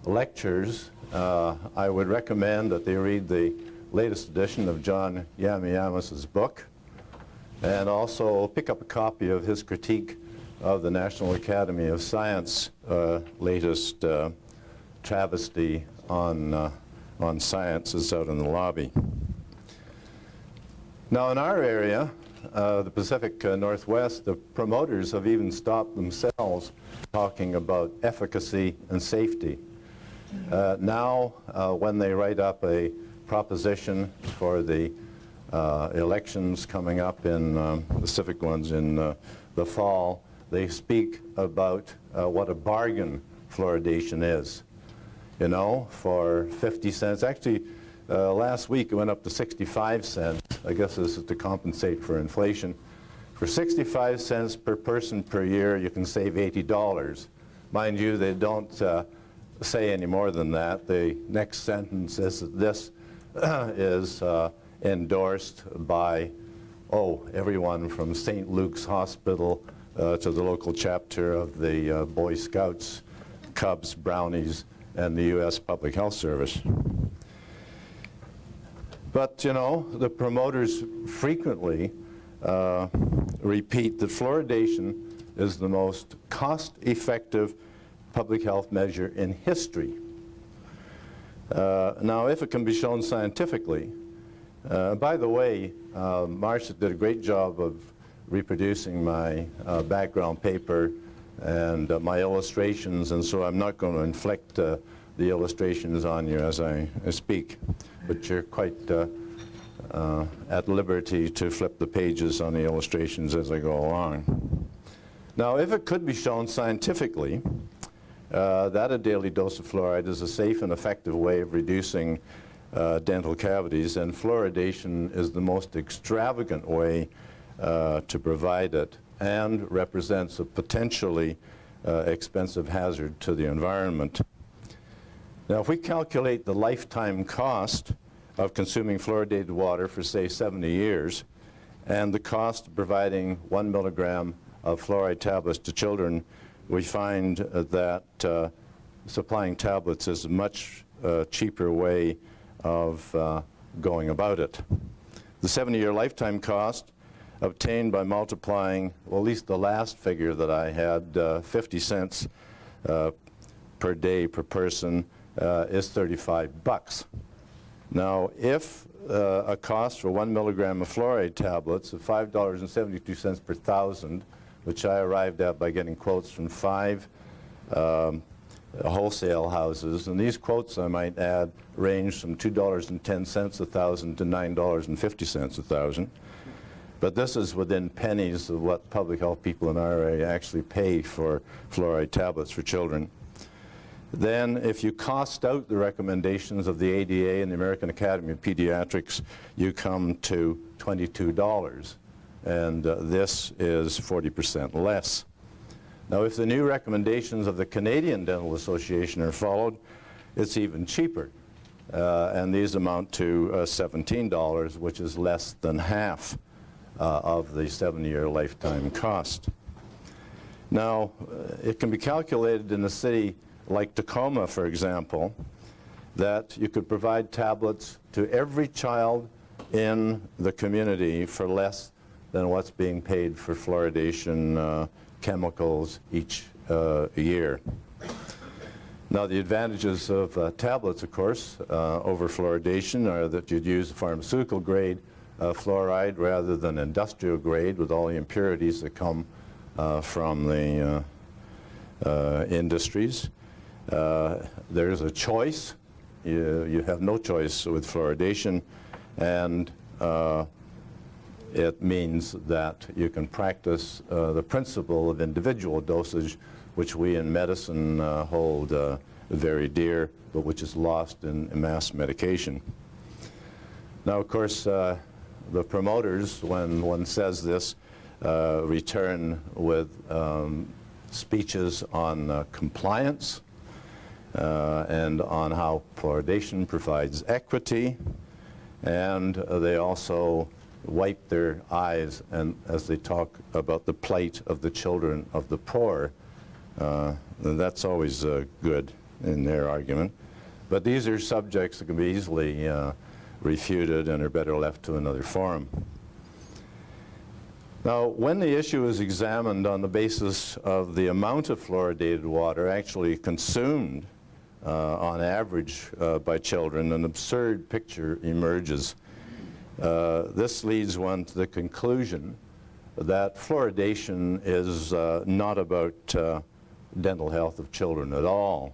lectures, I would recommend that they read the latest edition of John Yamiyama's book, and also pick up a copy of his critique of the National Academy of Science latest travesty on science is out in the lobby. Now, in our area, the Pacific Northwest, the promoters have even stopped themselves talking about efficacy and safety. Now, when they write up a proposition for the elections coming up in the civic ones in the fall, they speak about what a bargain fluoridation is. You know, for 50 cents. Actually, last week it went up to 65 cents. I guess this is to compensate for inflation. For 65 cents per person per year, you can save $80. Mind you, they don't say any more than that. The next sentence is that this is endorsed by, everyone from St. Luke's Hospital to the local chapter of the Boy Scouts, Cubs, Brownies, and the U.S. Public Health Service. But, you know, the promoters frequently repeat that fluoridation is the most cost-effective public health measure in history. Now, if it can be shown scientifically, by the way, Marcia did a great job of reproducing my background paper and my illustrations, and so I'm not going to inflict the illustrations on you as I speak, but you're quite at liberty to flip the pages on the illustrations as I go along. Now, if it could be shown scientifically that a daily dose of fluoride is a safe and effective way of reducing dental cavities, and fluoridation is the most extravagant way to provide it and represents a potentially expensive hazard to the environment. Now, if we calculate the lifetime cost of consuming fluoridated water for, say, 70 years, and the cost of providing 1 milligram of fluoride tablets to children, we find that supplying tablets is a much cheaper way of going about it. The 70-year lifetime cost obtained by multiplying, well, at least the last figure that I had, 50 cents per day per person, is $35. Now, if a cost for 1 milligram of fluoride tablets of $5.72 per thousand, which I arrived at by getting quotes from 5 wholesale houses. And these quotes, I might add, range from $2.10 a thousand to $9.50 a thousand. But this is within pennies of what public health people in our area actually pay for fluoride tablets for children. Then if you cost out the recommendations of the ADA and the American Academy of Pediatrics, you come to $22. And this is 40% less. Now, if the new recommendations of the Canadian Dental Association are followed, it's even cheaper. And these amount to $17, which is less than half of the 7-year lifetime cost. Now, it can be calculated in a city like Tacoma, for example, that you could provide tablets to every child in the community for less than what's being paid for fluoridation chemicals each year. Now, the advantages of tablets, of course, over fluoridation are that you'd use pharmaceutical grade fluoride rather than industrial grade with all the impurities that come from the industries. There's a choice. You have no choice with fluoridation, and it means that you can practice the principle of individual dosage, which we in medicine hold very dear, but which is lost in mass medication. Now, of course, the promoters, when one says this, return with speeches on compliance and on how fluoridation provides equity, and they also wipe their eyes and as they talk about the plight of the children of the poor. That's always good in their argument. But these are subjects that can be easily refuted and are better left to another forum. Now, when the issue is examined on the basis of the amount of fluoridated water actually consumed on average by children, an absurd picture emerges. This leads one to the conclusion that fluoridation is not about dental health of children at all.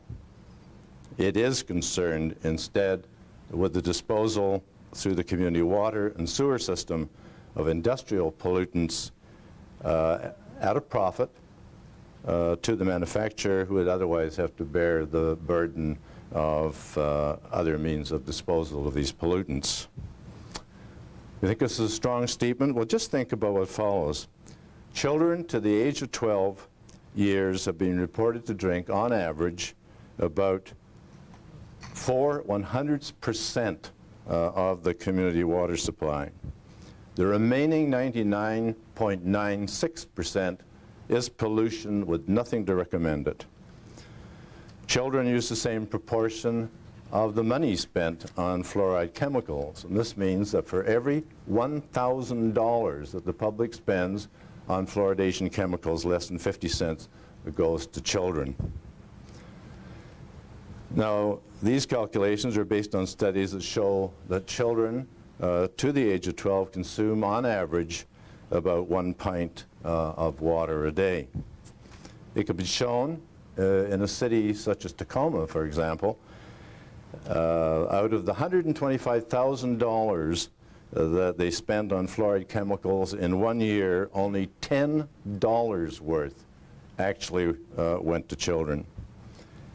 It is concerned instead with the disposal through the community water and sewer system of industrial pollutants at a profit to the manufacturer, who would otherwise have to bear the burden of other means of disposal of these pollutants. You think this is a strong statement? Well, just think about what follows. Children to the age of 12 years have been reported to drink, on average, about 4/100% of the community water supply. The remaining 99.96% is pollution with nothing to recommend it. Children use the same proportion of the money spent on fluoride chemicals, and this means that for every $1,000 that the public spends on fluoridation chemicals, less than 50 cents goes to children. Now, these calculations are based on studies that show that children to the age of 12 consume, on average, about 1 pint of water a day. It could be shown in a city such as Tacoma, for example, out of the $125,000 that they spend on fluoride chemicals in 1 year, only $10 worth actually went to children.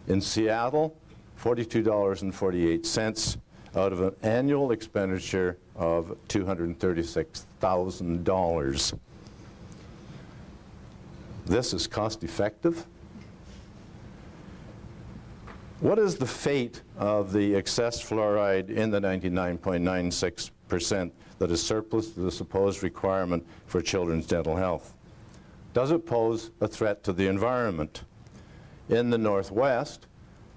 In Seattle, $42.48 out of an annual expenditure of $236,000. This is cost effective. What is the fate of the excess fluoride in the 99.96% that is surplus to the supposed requirement for children's dental health? Does it pose a threat to the environment? In the Northwest,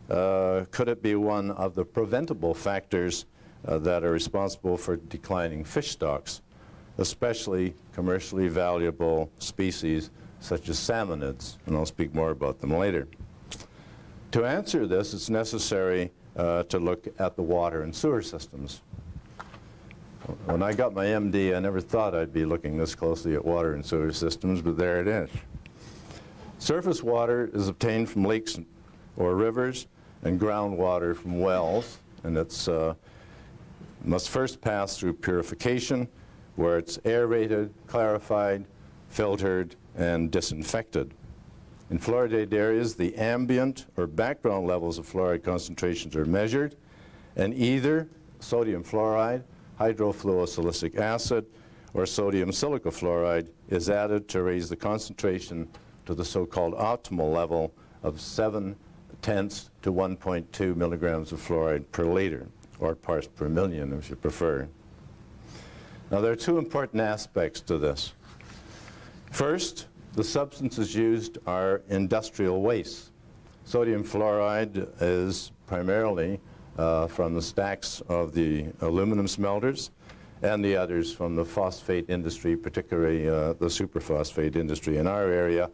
could it be one of the preventable factors that are responsible for declining fish stocks, especially commercially valuable species such as salmonids? And I'll speak more about them later. To answer this, it's necessary to look at the water and sewer systems. When I got my MD, I never thought I'd be looking this closely at water and sewer systems, but there it is. Surface water is obtained from lakes, or rivers, and groundwater from wells. And it's must first pass through purification, where it's aerated, clarified, filtered, and disinfected. In fluoridated areas, the ambient or background levels of fluoride concentrations are measured, and either sodium fluoride, hydrofluorosilicic acid, or sodium silicofluoride is added to raise the concentration to the so-called optimal level of 0.7 to 1.2 milligrams of fluoride per liter, or parts per million if you prefer. Now, there are two important aspects to this. First, the substances used are industrial wastes. Sodium fluoride is primarily from the stacks of the aluminum smelters, and the others from the phosphate industry, particularly the superphosphate industry. In our area,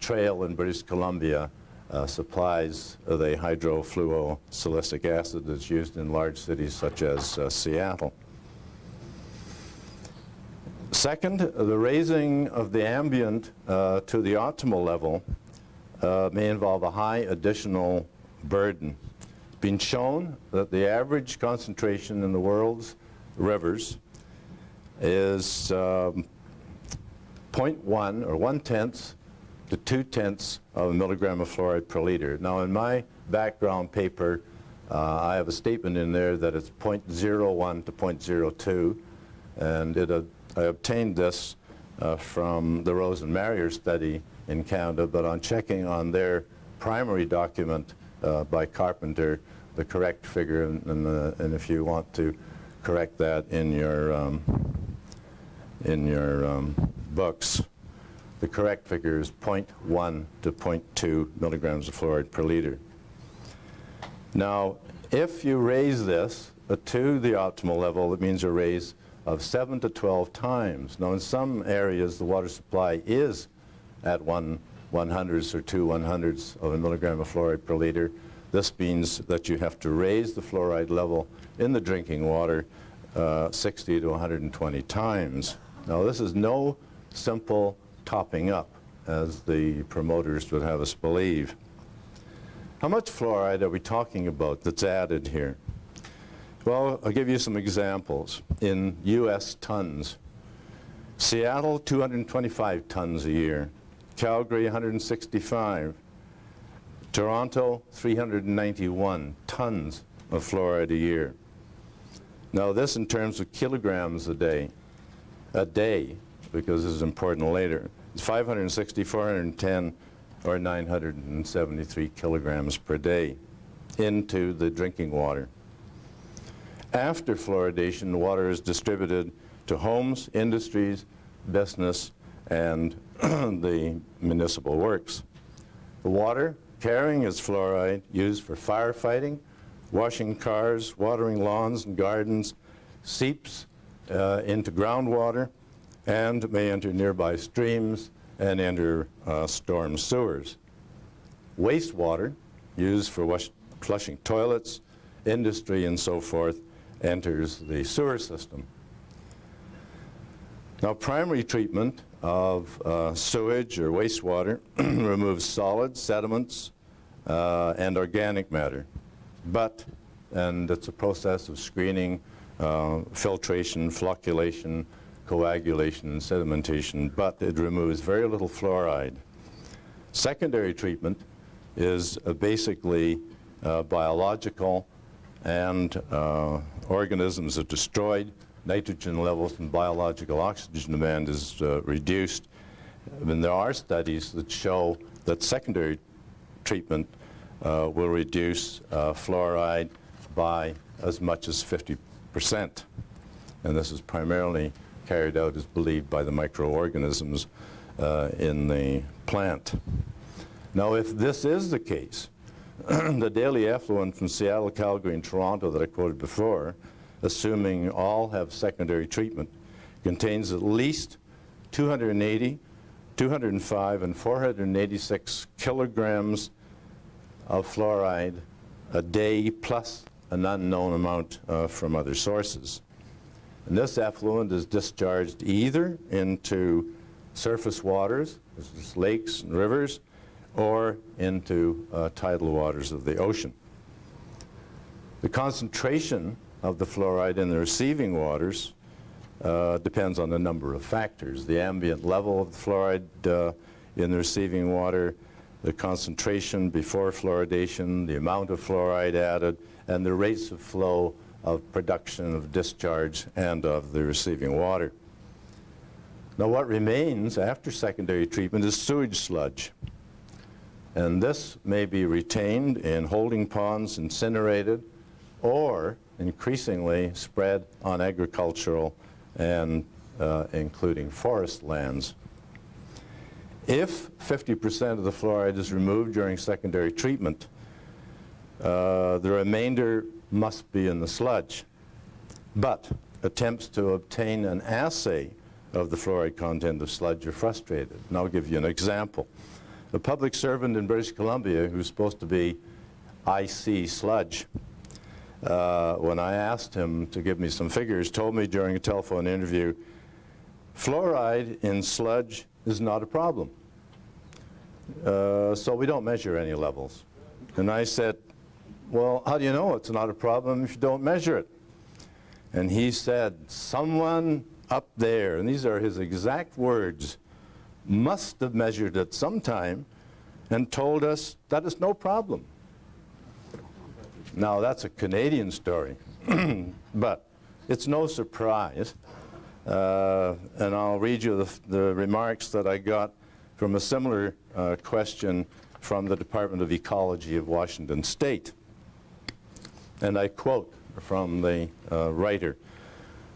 Trail in British Columbia supplies the hydrofluorosilicic acid that's used in large cities such as Seattle. Second, the raising of the ambient to the optimal level may involve a high additional burden. It's been shown that the average concentration in the world's rivers is 0.1 or 1/10 to 2/10 of a milligram of fluoride per liter. Now, in my background paper, I have a statement in there that it's 0.01 to 0.02, and I obtained this from the Rose and Marrier study in Canada, but on checking on their primary document by Carpenter, the correct figure, and if you want to correct that in your books, the correct figure is 0.1 to 0.2 milligrams of fluoride per liter. Now, if you raise this to the optimal level, it means a raise of 7 to 12 times. Now, in some areas, the water supply is at 1/100 or 2/100 of a milligram of fluoride per liter. This means that you have to raise the fluoride level in the drinking water 60 to 120 times. Now, this is no simple topping up, as the promoters would have us believe. How much fluoride are we talking about that's added here? Well, I'll give you some examples. In U.S. tons, Seattle, 225 tons a year. Calgary, 165. Toronto, 391 tons of fluoride a year. Now, this in terms of kilograms a day, because this is important later. It's 560, 410, or 973 kilograms per day into the drinking water. After fluoridation, the water is distributed to homes, industries, business, and the municipal works. The water carrying its fluoride used for firefighting, washing cars, watering lawns and gardens, seeps into groundwater, and may enter nearby streams and enter storm sewers. Wastewater used for flushing toilets, industry, and so forth enters the sewer system. Now, primary treatment of sewage or wastewater removes solids, sediments, and organic matter. And it's a process of screening, filtration, flocculation, coagulation, and sedimentation, but it removes very little fluoride. Secondary treatment is basically biological, and organisms are destroyed. Nitrogen levels and biological oxygen demand is reduced. And there are studies that show that secondary treatment will reduce fluoride by as much as 50%. And this is primarily carried out, as believed, by the microorganisms in the plant. Now, if this is the case, the daily effluent from Seattle, Calgary, and Toronto that I quoted before, assuming all have secondary treatment, contains at least 280, 205, and 486 kilograms of fluoride a day, plus an unknown amount from other sources. And this effluent is discharged either into surface waters, such as lakes and rivers, or into tidal waters of the ocean. The concentration of the fluoride in the receiving waters depends on a number of factors. The ambient level of the fluoride in the receiving water, the concentration before fluoridation, the amount of fluoride added, and the rates of flow of production of discharge and of the receiving water. Now what remains after secondary treatment is sewage sludge. And this may be retained in holding ponds, incinerated, or increasingly spread on agricultural and including forest lands. If 50% of the fluoride is removed during secondary treatment, the remainder must be in the sludge. But attempts to obtain an assay of the fluoride content of sludge are frustrated. And I'll give you an example. A public servant in British Columbia who's supposed to be IC sludge, when I asked him to give me some figures, told me during a telephone interview, fluoride in sludge is not a problem. So we don't measure any levels. And I said, well, how do you know it's not a problem if you don't measure it? And he said, someone up there, and these are his exact words, must have measured it sometime and told us that it's no problem. Now, that's a Canadian story, but it's no surprise. And I'll read you the remarks that I got from a similar question from the Department of Ecology of Washington State. And I quote from the writer.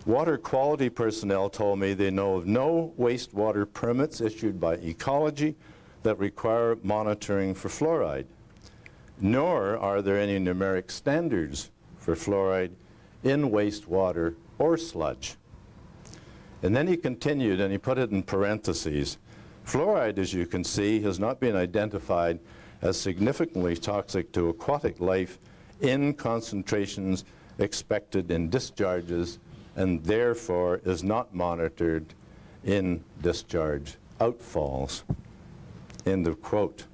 Water quality personnel told me they know of no wastewater permits issued by ecology that require monitoring for fluoride, nor are there any numeric standards for fluoride in wastewater or sludge. And then he continued, and he put it in parentheses. Fluoride, as you can see, has not been identified as significantly toxic to aquatic life in concentrations expected in discharges, and therefore is not monitored in discharge outfalls. End of quote.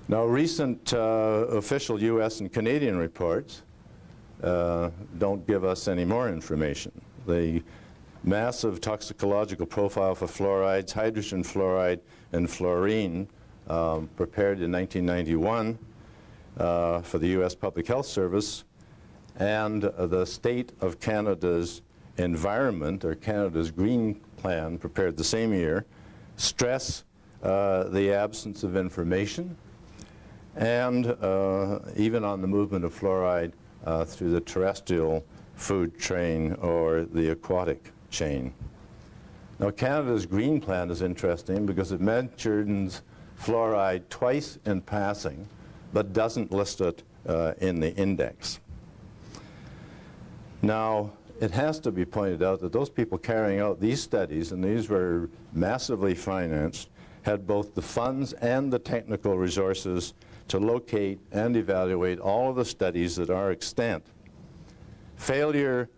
Now, recent official US and Canadian reports don't give us any more information. The massive toxicological profile for fluorides, hydrogen fluoride, and fluorine, prepared in 1991 for the US Public Health Service, and the State of Canada's Environment, or Canada's Green Plan, prepared the same year, stress the absence of information, and even on the movement of fluoride through the terrestrial food chain or the aquatic chain. Now, Canada's Green Plan is interesting because it mentions fluoride twice in passing, but doesn't list it in the index. Now, it has to be pointed out that those people carrying out these studies, and these were massively financed, had both the funds and the technical resources to locate and evaluate all of the studies that are extant. Failure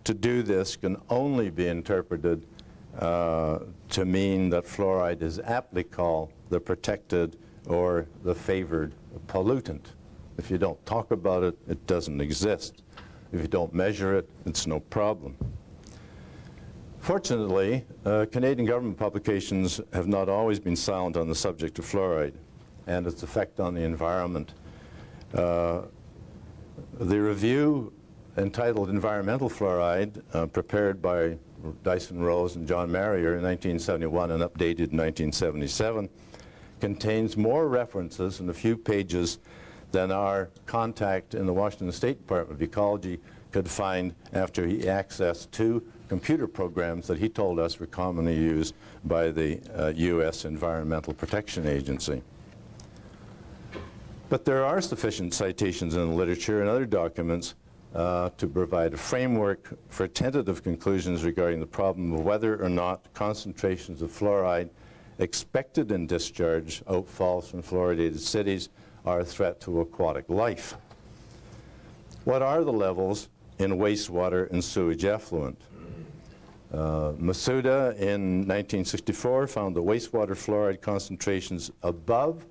to do this can only be interpreted to mean that fluoride is aptly called the protected or the favored pollutant. If you don't talk about it, it doesn't exist. If you don't measure it, it's no problem. Fortunately, Canadian government publications have not always been silent on the subject of fluoride and its effect on the environment. The review entitled Environmental Fluoride, prepared by Dyson Rose and John Marrier in 1971 and updated in 1977, contains more references in a few pages than our contact in the Washington State Department of Ecology could find after he accessed 2 computer programs that he told us were commonly used by the US Environmental Protection Agency. But there are sufficient citations in the literature and other documents to provide a framework for tentative conclusions regarding the problem of whether or not concentrations of fluoride expected in discharge outfalls from fluoridated cities are a threat to aquatic life. What are the levels in wastewater and sewage effluent? Masuda in 1964 found the wastewater fluoride concentrations above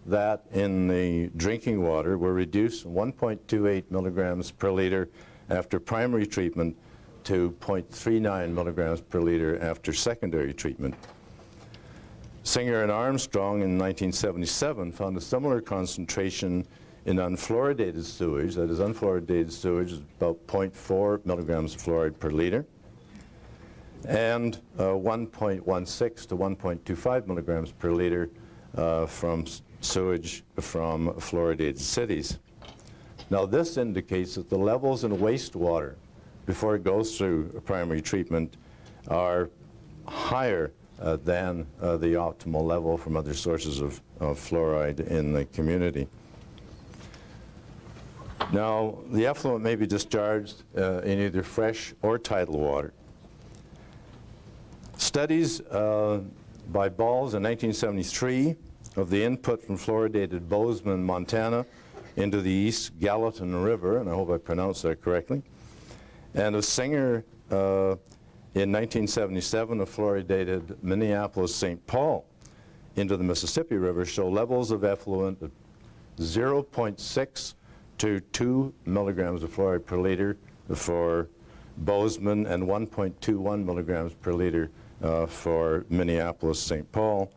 that in the drinking water were reduced from 1.28 milligrams per liter after primary treatment to 0.39 milligrams per liter after secondary treatment. Singer and Armstrong in 1977 found a similar concentration in unfluoridated sewage. That is, unfluoridated sewage is about 0.4 milligrams of fluoride per liter, and 1.16 to 1.25 milligrams per liter from sewage from fluoridated cities. Now this indicates that the levels in wastewater before it goes through primary treatment are higher than the optimal level from other sources of fluoride in the community. Now, the effluent may be discharged in either fresh or tidal water. Studies by Balls in 1973 of the input from fluoridated Bozeman, Montana, into the East Gallatin River, and I hope I pronounced that correctly, and of Singer in 1977 of fluoridated Minneapolis, St. Paul into the Mississippi River show levels of effluent of 0.6 to 2 milligrams of fluoride per liter for Bozeman and 1.21 milligrams per liter for Minneapolis, St. Paul.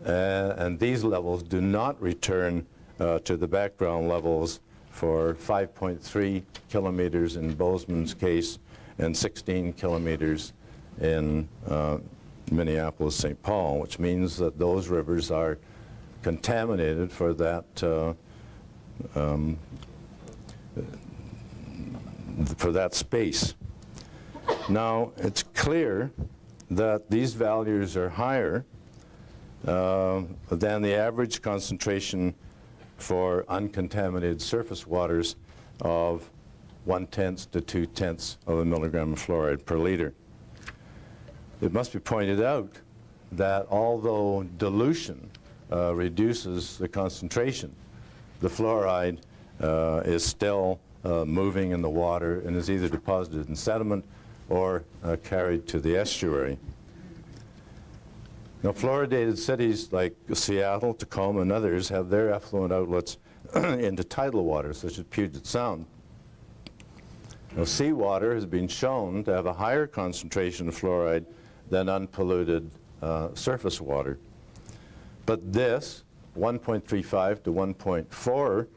And these levels do not return to the background levels for 5.3 kilometers in Bozeman's case and 16 kilometers in Minneapolis, St. Paul, which means that those rivers are contaminated for that space. Now, it's clear that these values are higher than the average concentration for uncontaminated surface waters of 1/10 to 2/10 of a milligram of fluoride per liter. It must be pointed out that although dilution reduces the concentration, the fluoride is still moving in the water and is either deposited in sediment or carried to the estuary. Now, fluoridated cities like Seattle, Tacoma, and others have their effluent outlets into tidal water, such as Puget Sound. Now, seawater has been shown to have a higher concentration of fluoride than unpolluted surface water. But this, 1.35 to 1.4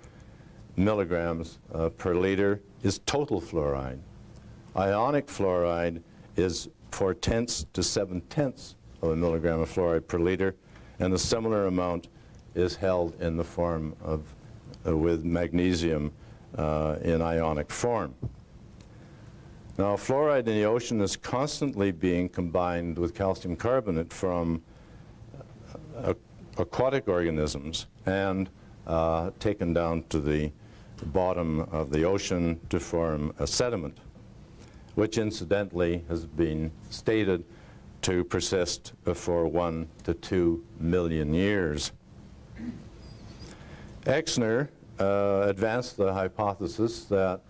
milligrams per liter, is total fluoride. Ionic fluoride is 4/10 to 7/10 of a milligram of fluoride per liter, and a similar amount is held in the form of, with magnesium in ionic form. Now, fluoride in the ocean is constantly being combined with calcium carbonate from aquatic organisms and taken down to the bottom of the ocean to form a sediment, which incidentally has been stated to persist for 1 to 2 million years. Exner advanced the hypothesis that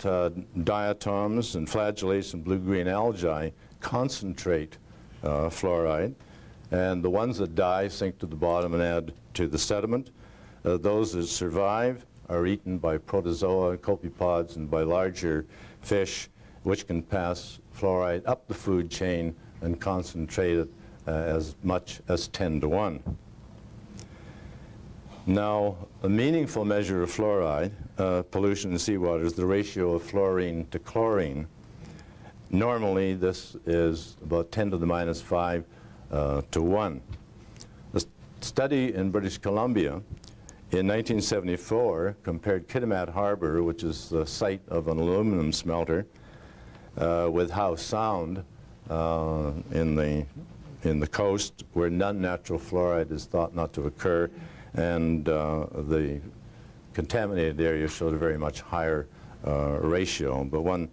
diatoms and flagellates and blue-green algae concentrate fluoride, and the ones that die sink to the bottom and add to the sediment. Those that survive are eaten by protozoa, copepods, and by larger fish, which can pass fluoride up the food chain and concentrate it as much as 10 to 1. Now, a meaningful measure of fluoride pollution in seawater is the ratio of fluorine to chlorine. Normally, this is about 10 to the minus 5 to 1. A study in British Columbia in 1974 compared Kitimat Harbor, which is the site of an aluminum smelter, with Howe Sound in the coast, where none natural fluoride is thought not to occur, and the contaminated area showed a very much higher ratio. But one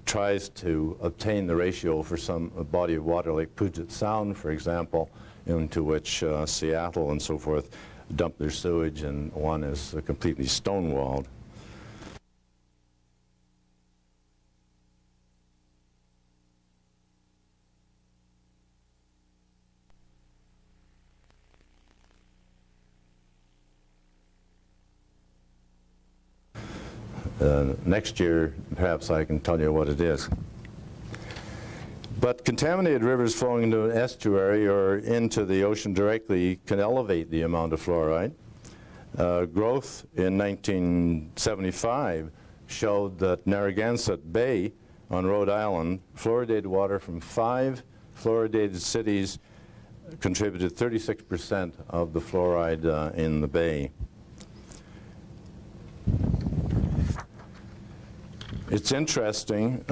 tries to obtain the ratio for some body of water like Puget Sound, for example, into which Seattle and so forth dump their sewage, and one is completely stonewalled. Next year, perhaps I can tell you what it is. But contaminated rivers flowing into an estuary or into the ocean directly can elevate the amount of fluoride. Growth in 1975 showed that Narragansett Bay on Rhode Island, fluoridated water from 5 fluoridated cities contributed 36% of the fluoride in the bay. It's interesting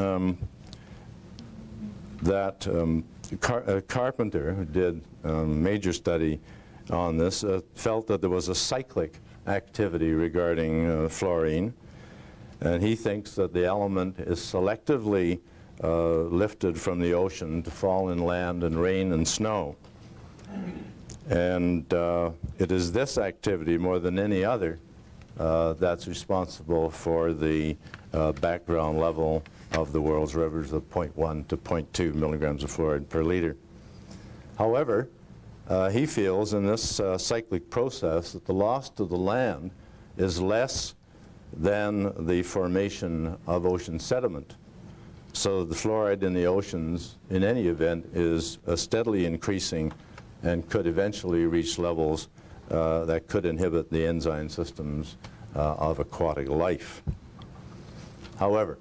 that Carpenter, who did a major study on this, felt that there was a cyclic activity regarding fluorine, and he thinks that the element is selectively lifted from the ocean to fall in land and rain and snow. And it is this activity more than any other that's responsible for the background level of the world's rivers of 0.1 to 0.2 milligrams of fluoride per liter. However, he feels in this cyclic process that the loss to the land is less than the formation of ocean sediment. So the fluoride in the oceans, in any event, is steadily increasing and could eventually reach levels that could inhibit the enzyme systems of aquatic life. However,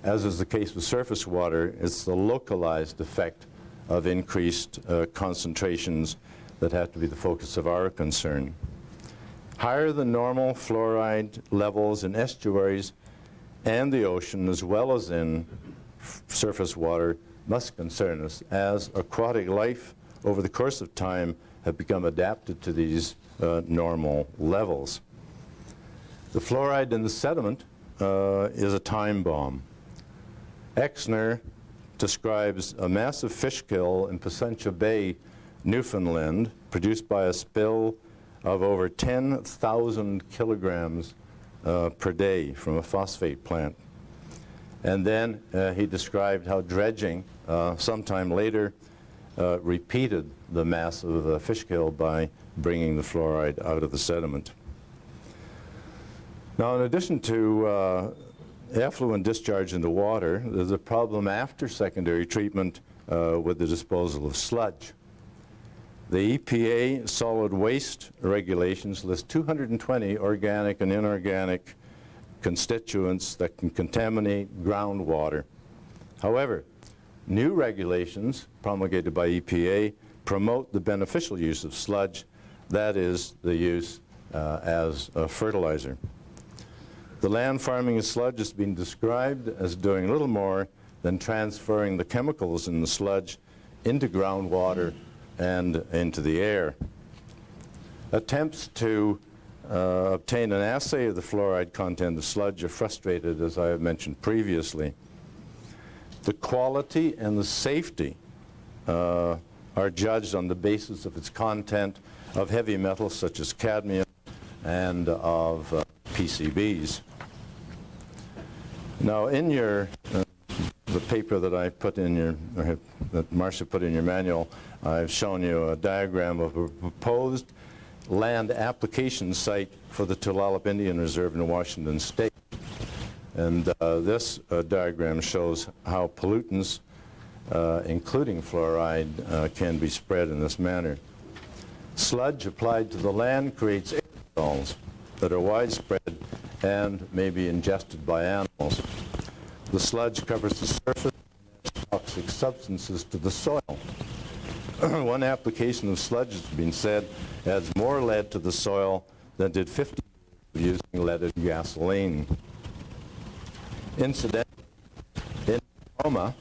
as is the case with surface water, it's the localized effect of increased concentrations that have to be the focus of our concern. Higher than normal fluoride levels in estuaries and the ocean, as well as in surface water, must concern us, as aquatic life over the course of time have become adapted to these normal levels. The fluoride in the sediment is a time bomb. Exner describes a massive fish kill in Placentia Bay, Newfoundland, produced by a spill of over 10,000 kilograms per day from a phosphate plant. And then he described how dredging sometime later repeated the massive fish kill by bringing the fluoride out of the sediment. Now, in addition to effluent discharge into water, there's a problem after secondary treatment with the disposal of sludge. The EPA solid waste regulations list 220 organic and inorganic constituents that can contaminate groundwater. However, new regulations promulgated by EPA promote the beneficial use of sludge, that is, the use as a fertilizer. The land farming of sludge has been described as doing little more than transferring the chemicals in the sludge into groundwater and into the air. Attempts to obtain an assay of the fluoride content of sludge are frustrated, as I have mentioned previously. The quality and the safety are judged on the basis of its content of heavy metals such as cadmium and of PCBs. Now, in your the paper that I put in your, or that Marcia put in your manual, I've shown you a diagram of a proposed land application site for the Tulalip Indian Reserve in Washington State. And this diagram shows how pollutants, including fluoride, can be spread in this manner. Sludge applied to the land creates aerosols that are widespread and may be ingested by animals. The sludge covers the surface and adds toxic substances to the soil. One application of sludge has been said adds more lead to the soil than did 50 years of using leaded gasoline. Incidentally, in Oklahoma,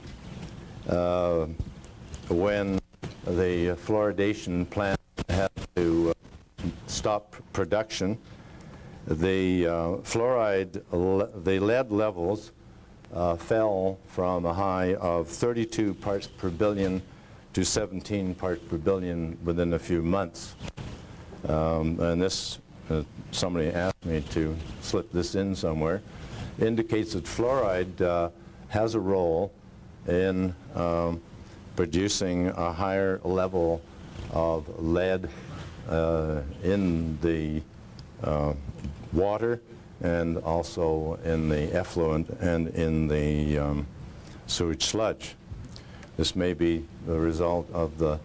when the fluoridation plant had to stop production, the the lead levels fell from a high of 32 parts per billion to 17 parts per billion within a few months. And this, somebody asked me to slip this in somewhere, indicates that fluoride has a role in producing a higher level of lead in the water and also in the effluent and in the sewage sludge. This may be the result of the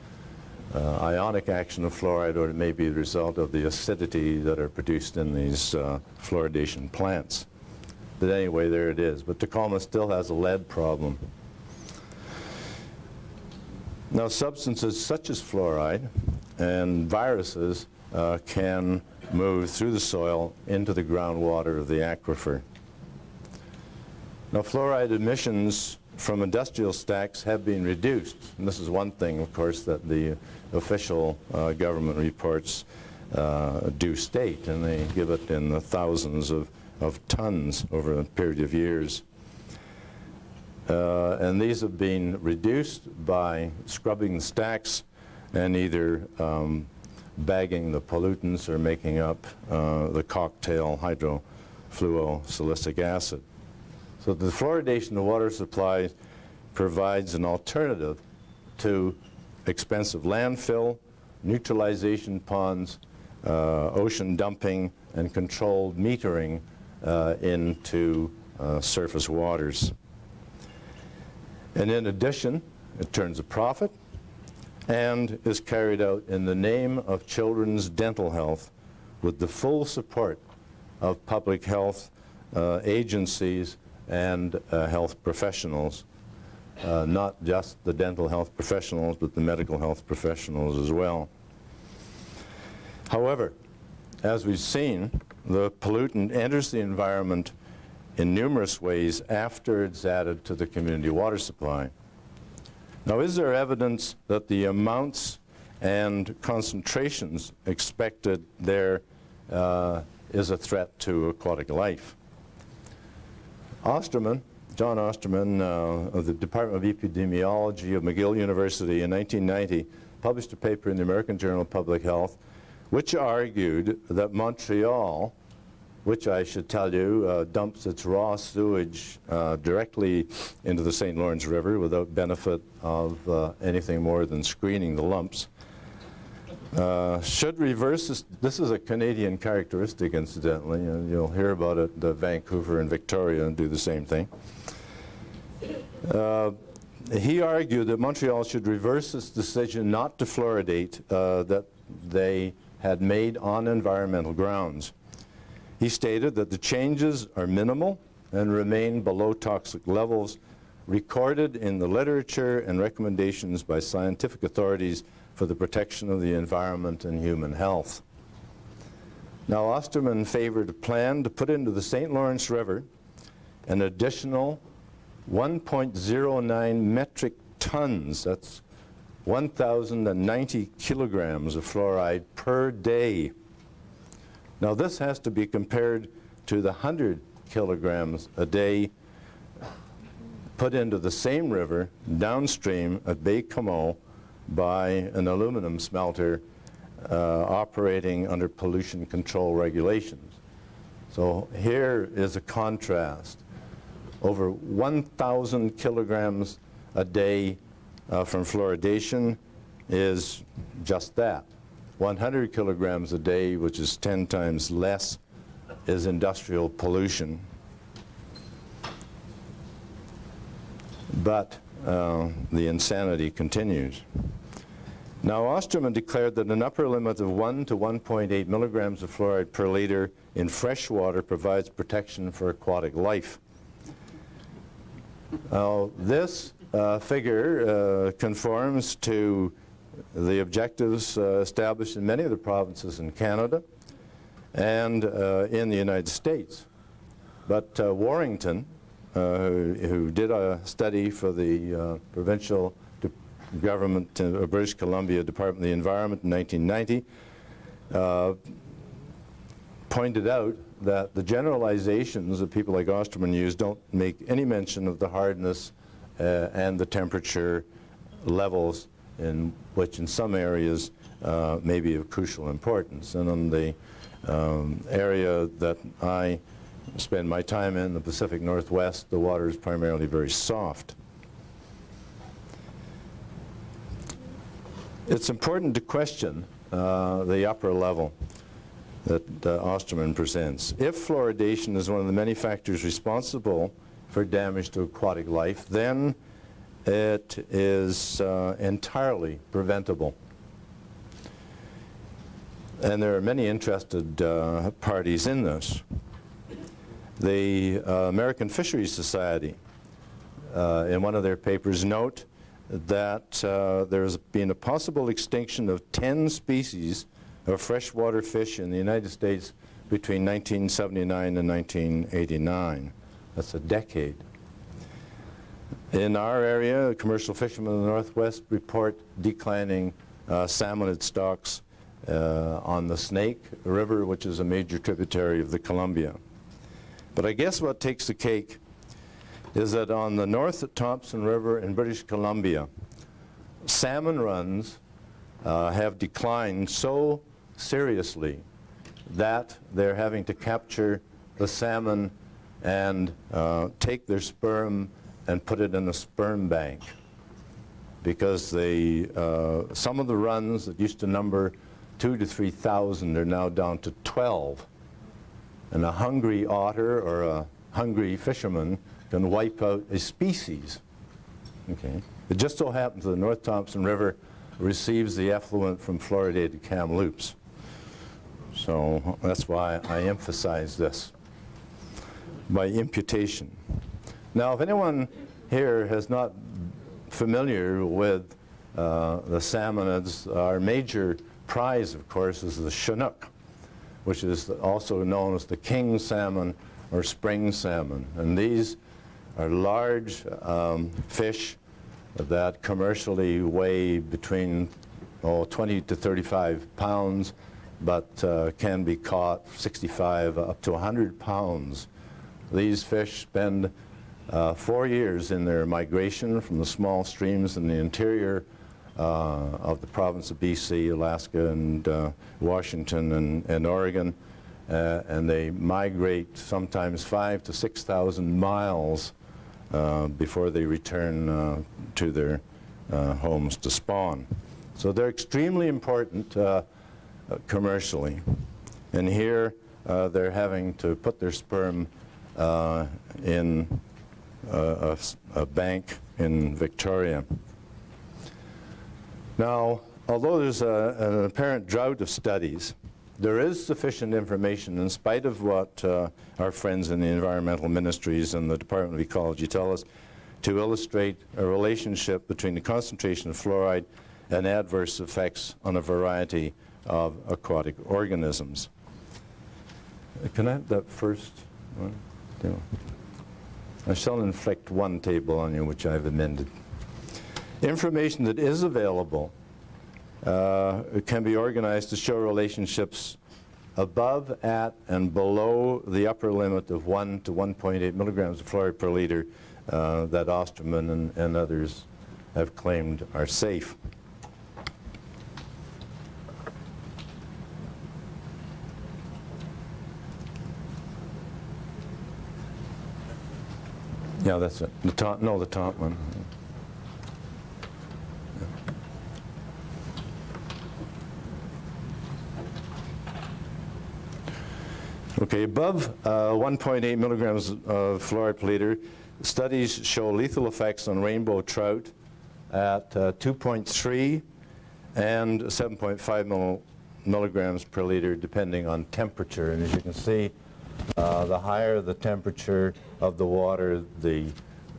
ionic action of fluoride, or it may be the result of the acidity that are produced in these fluoridation plants. But anyway, there it is. But Tacoma still has a lead problem. Now, substances such as fluoride and viruses can move through the soil into the groundwater of the aquifer. Now, fluoride emissions from industrial stacks have been reduced. And this is one thing, of course, that the official government reports do state, and they give it in the thousands of tons over a period of years. And these have been reduced by scrubbing the stacks and either bagging the pollutants or making up the cocktail hydrofluosilicic acid. So the fluoridation of water supply provides an alternative to expensive landfill, neutralization ponds, ocean dumping, and controlled metering into surface waters. And in addition, it turns a profit and is carried out in the name of children's dental health with the full support of public health agencies and health professionals, not just the dental health professionals, but the medical health professionals as well. However, as we've seen, the pollutant enters the environment in numerous ways after it's added to the community water supply. Now, is there evidence that the amounts and concentrations expected there is a threat to aquatic life? John Osterman of the Department of Epidemiology of McGill University in 1990 published a paper in the American Journal of Public Health which argued that Montreal, which I should tell you dumps its raw sewage directly into the St. Lawrence River without benefit of anything more than screening the lumps, should reverse this. This is a Canadian characteristic, incidentally, and you'll hear about it. Vancouver and Victoria do the same thing. He argued that Montreal should reverse its decision not to fluoridate that they had made on environmental grounds. He stated that the changes are minimal and remain below toxic levels recorded in the literature and recommendations by scientific authorities for the protection of the environment and human health. Now, Osterman favored a plan to put into the St. Lawrence River an additional 1.09 metric tons, that's 1,090 kilograms of fluoride per day. Now, this has to be compared to the 100 kilograms a day put into the same river downstream at Baie-Comeau by an aluminum smelter operating under pollution control regulations. So here is a contrast. Over 1,000 kilograms a day from fluoridation is just that. 100 kilograms a day, which is 10 times less, is industrial pollution. But the insanity continues. Now, Osterman declared that an upper limit of 1 to 1.8 milligrams of fluoride per liter in fresh water provides protection for aquatic life. Now, this figure conforms to the objectives established in many of the provinces in Canada and in the United States. But Warrington, who did a study for the provincial government of British Columbia Department of the Environment in 1990, pointed out that the generalizations that people like Osterman use don't make any mention of the hardness and the temperature levels, in which in some areas may be of crucial importance. And on the area that I spend my time in, the Pacific Northwest, the water is primarily very soft. It's important to question the upper level. that Osterman presents. If fluoridation is one of the many factors responsible for damage to aquatic life, then it is entirely preventable. And there are many interested parties in this. The American Fisheries Society, in one of their papers, note that there has been a possible extinction of 10 species of freshwater fish in the United States between 1979 and 1989. That's a decade. In our area, commercial fishermen in the Northwest report declining salmonid stocks on the Snake River, which is a major tributary of the Columbia. But I guess what takes the cake is that on the North Thompson River in British Columbia, salmon runs have declined so seriously that they're having to capture the salmon and take their sperm and put it in a sperm bank, because they, some of the runs that used to number 2,000 to 3,000 are now down to 12. And a hungry otter or a hungry fisherman can wipe out a species. Okay. It just so happens the North Thompson River receives the effluent from fluoridated Kamloops. So that's why I emphasize this, by imputation. Now, if anyone here is not familiar with the salmonids, our major prize, of course, is the Chinook, which is also known as the king salmon or spring salmon. And these are large fish that commercially weigh between 20 to 35 pounds, but can be caught 65 up to 100 pounds. These fish spend 4 years in their migration from the small streams in the interior of the province of BC, Alaska, and Washington and Oregon, and they migrate sometimes 5,000 to 6,000 miles before they return to their homes to spawn. So they're extremely important commercially. And here they're having to put their sperm in a bank in Victoria. Now, although there's an apparent drought of studies, there is sufficient information, in spite of what our friends in the environmental ministries and the Department of Ecology tell us, to illustrate a relationship between the concentration of fluoride and adverse effects on a variety of aquatic organisms. Can I have that first one? Yeah. I shall inflict one table on you, which I've amended. Information that is available can be organized to show relationships above, at, and below the upper limit of 1 to 1.8 milligrams of fluoride per liter that Osterman and others have claimed are safe. Yeah, that's it. The top, no, the top one. Okay, above 1.8 milligrams of fluoride per liter, studies show lethal effects on rainbow trout at 2.3 and 7.5 milligrams per liter, depending on temperature. And as you can see, the higher the temperature of the water, the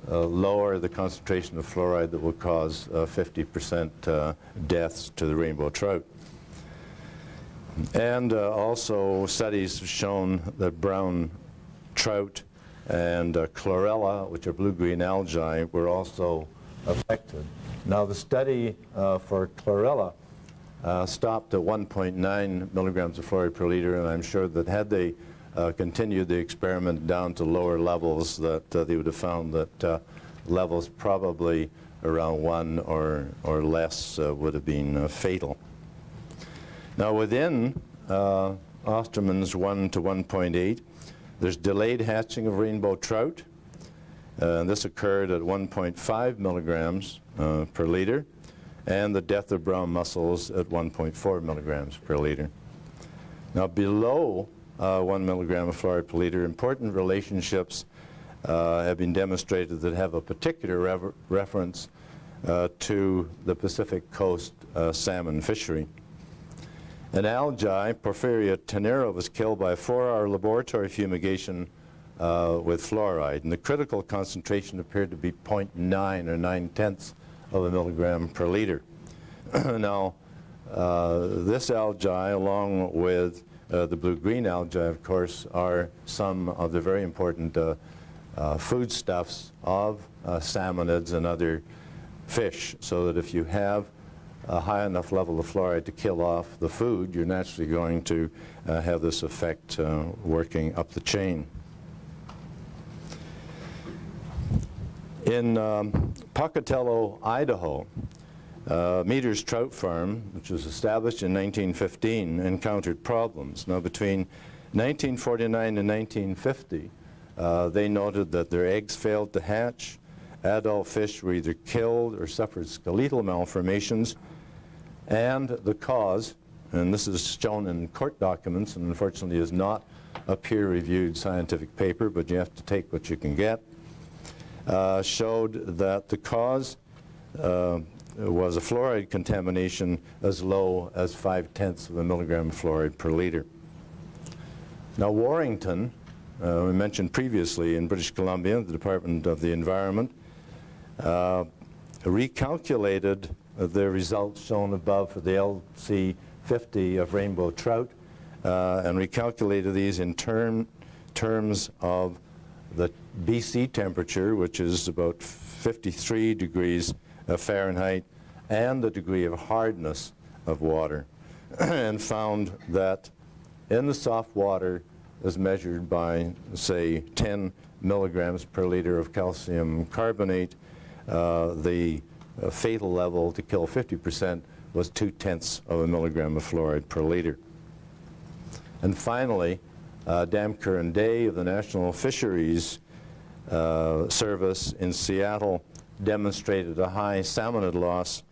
lower the concentration of fluoride that will cause 50% deaths to the rainbow trout. And also studies have shown that brown trout and chlorella, which are blue-green algae, were also affected. Now the study for chlorella stopped at 1.9 milligrams of fluoride per liter, and I'm sure that had they continued the experiment down to lower levels, that they would have found that levels probably around 1 or less would have been fatal. Now within Osterman's 1 to 1.8, there's delayed hatching of rainbow trout. This occurred at 1.5 milligrams per liter, and the death of brown mussels at 1.4 milligrams per liter. Now below 1 milligram of fluoride per liter, important relationships have been demonstrated that have a particular reference to the Pacific Coast salmon fishery. An algae, Porphyria tenera, was killed by a 4-hour laboratory fumigation with fluoride, and the critical concentration appeared to be 0.9 or 9/10 of a milligram per liter. Now, this algae, along with the blue-green algae, of course, are some of the very important foodstuffs of salmonids and other fish, so that if you have a high enough level of fluoride to kill off the food, you're naturally going to have this effect working up the chain. In Pocatello, Idaho, Meter's trout farm, which was established in 1915, encountered problems. Now, between 1949 and 1950, they noted that their eggs failed to hatch, adult fish were either killed or suffered skeletal malformations, and the cause, and this is shown in court documents and unfortunately is not a peer-reviewed scientific paper, but you have to take what you can get, showed that the cause was a fluoride contamination as low as 5/10 of a milligram of fluoride per liter. Now, Warrington, we mentioned previously in British Columbia, the Department of the Environment, recalculated the results shown above for the LC50 of rainbow trout and recalculated these in terms of the BC temperature, which is about 53 degrees Fahrenheit, and the degree of hardness of water, and found that in the soft water, as measured by, say, 10 milligrams per liter of calcium carbonate, the fatal level to kill 50% was 2/10 of a milligram of fluoride per liter. And finally, Damker and Day of the National Fisheries Service in Seattle demonstrated a high salmonid loss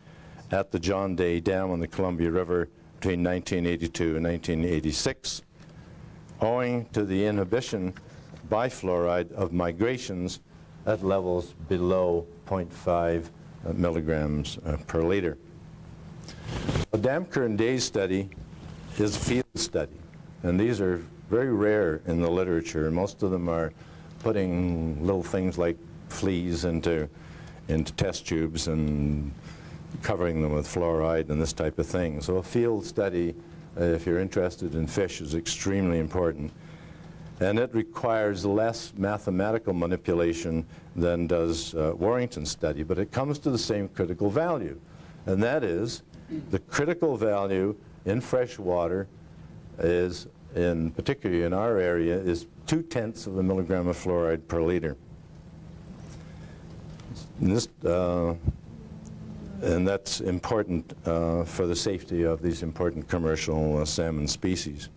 at the John Day Dam on the Columbia River between 1982 and 1986, owing to the inhibition by fluoride of migrations at levels below 0.5 milligrams per liter. A Damker and Day study is a field study, and these are very rare in the literature. Most of them are putting little things like fleas into test tubes and covering them with fluoride and this type of thing. So a field study, if you're interested in fish, is extremely important. And it requires less mathematical manipulation than does Warrington's study, but it comes to the same critical value. And that is, the critical value in fresh water is, particularly in our area, is 2/10 of a milligram of fluoride per liter. And that's important for the safety of these important commercial salmon species.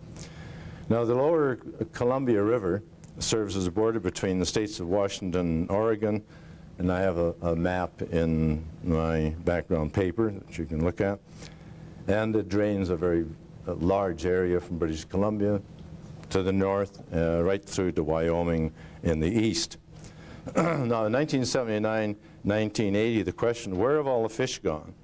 Now, the lower Columbia River serves as a border between the states of Washington and Oregon, and I have a map in my background paper that you can look at. And it drains a very large area from British Columbia to the north, right through to Wyoming in the east. Now, in 1979, 1980, the question, where have all the fish gone,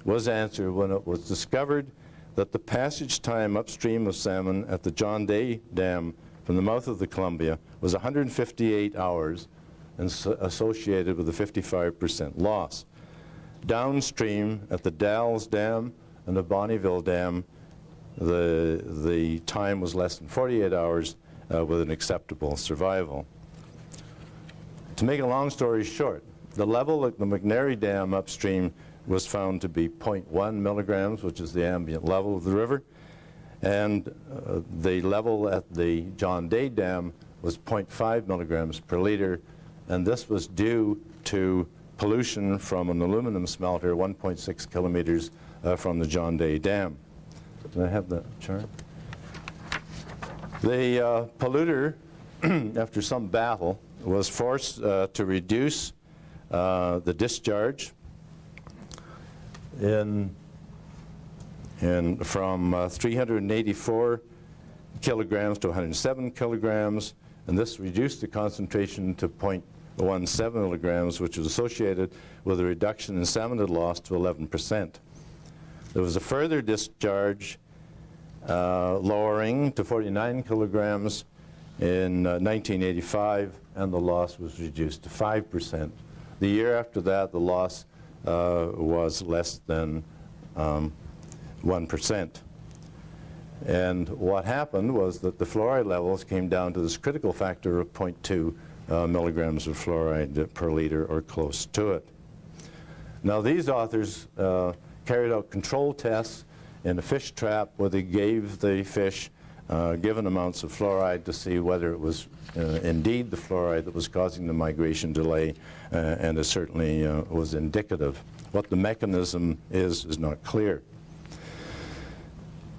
was answered when it was discovered that the passage time upstream of salmon at the John Day Dam from the mouth of the Columbia was 158 hours and associated with a 55% loss. Downstream at the Dalles Dam and the Bonneville Dam, the time was less than 48 hours with an acceptable survival. To make a long story short, the level at the McNary Dam upstream was found to be 0.1 milligrams, which is the ambient level of the river, and the level at the John Day Dam was 0.5 milligrams per liter, and this was due to pollution from an aluminum smelter 1.6 kilometers from the John Day Dam. Can I have that chart? The polluter, after some battle, was forced to reduce the discharge from 384 kilograms to 107 kilograms, and this reduced the concentration to 0.17 milligrams, which was associated with a reduction in salmonid loss to 11%. There was a further discharge lowering to 49 kilograms in 1985, and the loss was reduced to 5%. The year after that, the loss was less than 1%. And what happened was that the fluoride levels came down to this critical factor of 0.2 milligrams of fluoride per liter, or close to it. Now, these authors carried out control tests in a fish trap where they gave the fish given amounts of fluoride to see whether it was indeed the fluoride that was causing the migration delay, and it certainly was indicative. What the mechanism is not clear.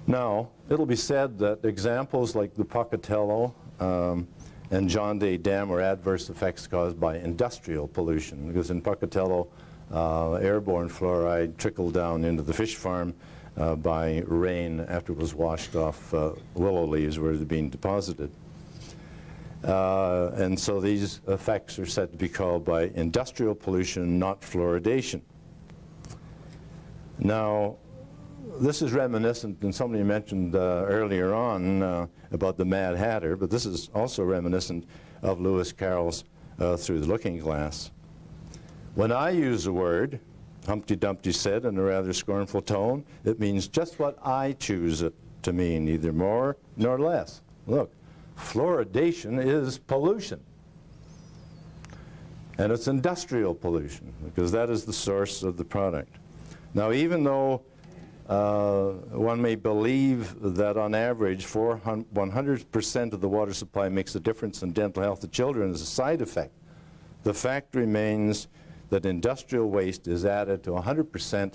Now, it'll be said that examples like the Pocatello and John Day Dam are adverse effects caused by industrial pollution, because in Pocatello, airborne fluoride trickled down into the fish farm by rain after it was washed off willow leaves where it had been deposited. And so these effects are said to be caused by industrial pollution, not fluoridation. Now, this is reminiscent, and somebody mentioned earlier on about the Mad Hatter, but this is also reminiscent of Lewis Carroll's Through the Looking Glass. When I use a word, Humpty Dumpty said in a rather scornful tone, it means just what I choose it to mean, neither more nor less. Look, fluoridation is pollution. And it's industrial pollution, because that is the source of the product. Now, even though one may believe that on average 100% of the water supply makes a difference in dental health of children as a side effect, the fact remains that industrial waste is added to 100%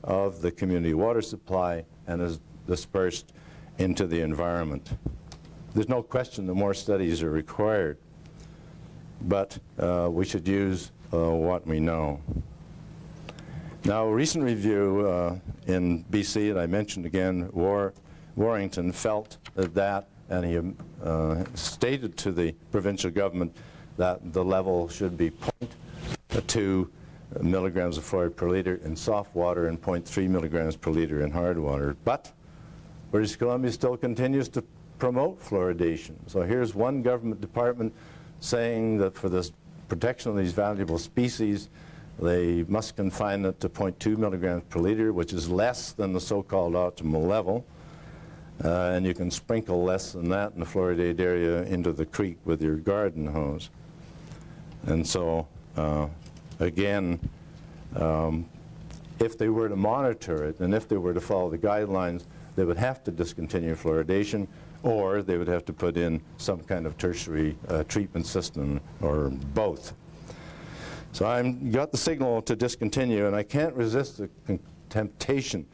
of the community water supply and is dispersed into the environment. There's no question that more studies are required, but we should use what we know. Now, a recent review in BC, and I mentioned again, Warrington felt that, and he stated to the provincial government that the level should be 0.2 milligrams of fluoride per liter in soft water and 0.3 milligrams per liter in hard water. But British Columbia still continues to promote fluoridation. So here's one government department saying that for the protection of these valuable species, they must confine it to 0.2 milligrams per liter, which is less than the so-called optimal level. And you can sprinkle less than that in the fluoridated area into the creek with your garden hose. And so, again, if they were to monitor it and if they were to follow the guidelines, they would have to discontinue fluoridation, or they would have to put in some kind of tertiary treatment system, or both. So I've got the signal to discontinue, and I can't resist the temptation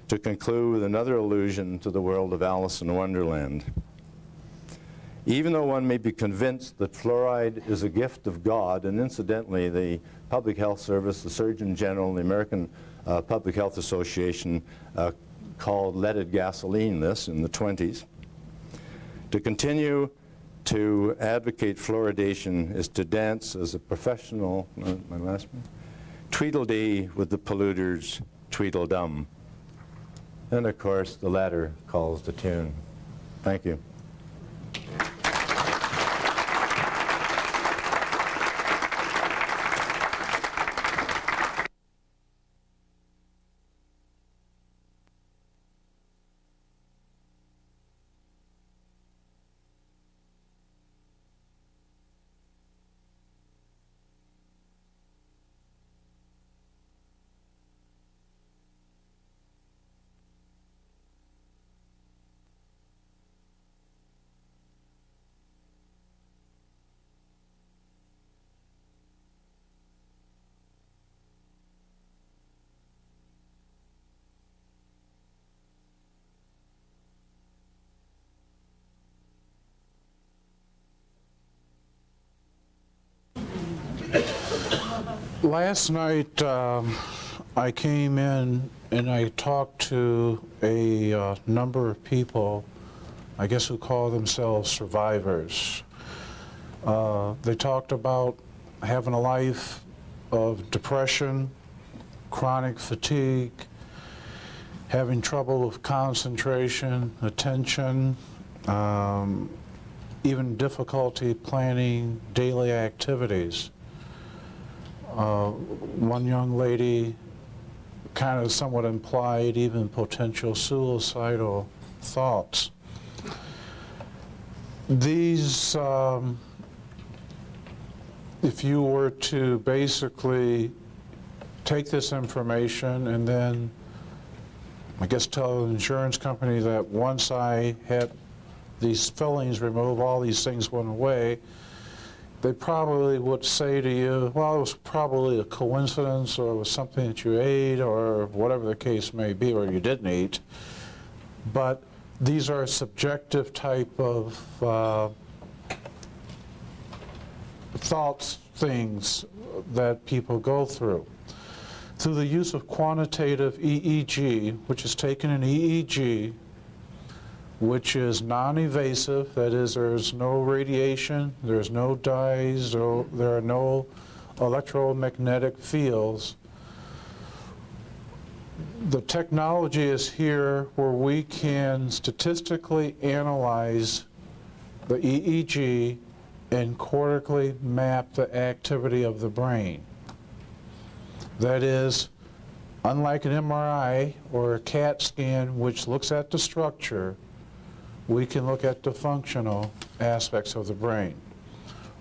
to conclude with another allusion to the world of Alice in Wonderland. Even though one may be convinced that fluoride is a gift of God, and incidentally, the Public Health Service, the Surgeon General, and the American Public Health Association called leaded gasoline this in the 20s, to continue to advocate fluoridation is to dance as a professional, my last one, Tweedledee with the polluters, Tweedledum. And of course, the latter calls the tune. Thank you. Last night, I came in and I talked to a number of people I guess, who call themselves survivors. They talked about having a life of depression, chronic fatigue, having trouble with concentration, attention, even difficulty planning daily activities. One young lady kind of somewhat implied even potential suicidal thoughts. These, if you were to basically take this information and then, I guess, tell an insurance company that once I had these fillings removed, all these things went away, they probably would say to you, well, it was probably a coincidence, or it was something that you ate, or whatever the case may be, or you didn't eat. But these are subjective type of thoughts, things that people go through. Through the use of quantitative EEG, which is taken an EEG, which is non-invasive, that is, there's no radiation, there's no dyes, there are no electromagnetic fields. The technology is here where we can statistically analyze the EEG and cortically map the activity of the brain. That is, unlike an MRI or a CAT scan, which looks at the structure, we can look at the functional aspects of the brain.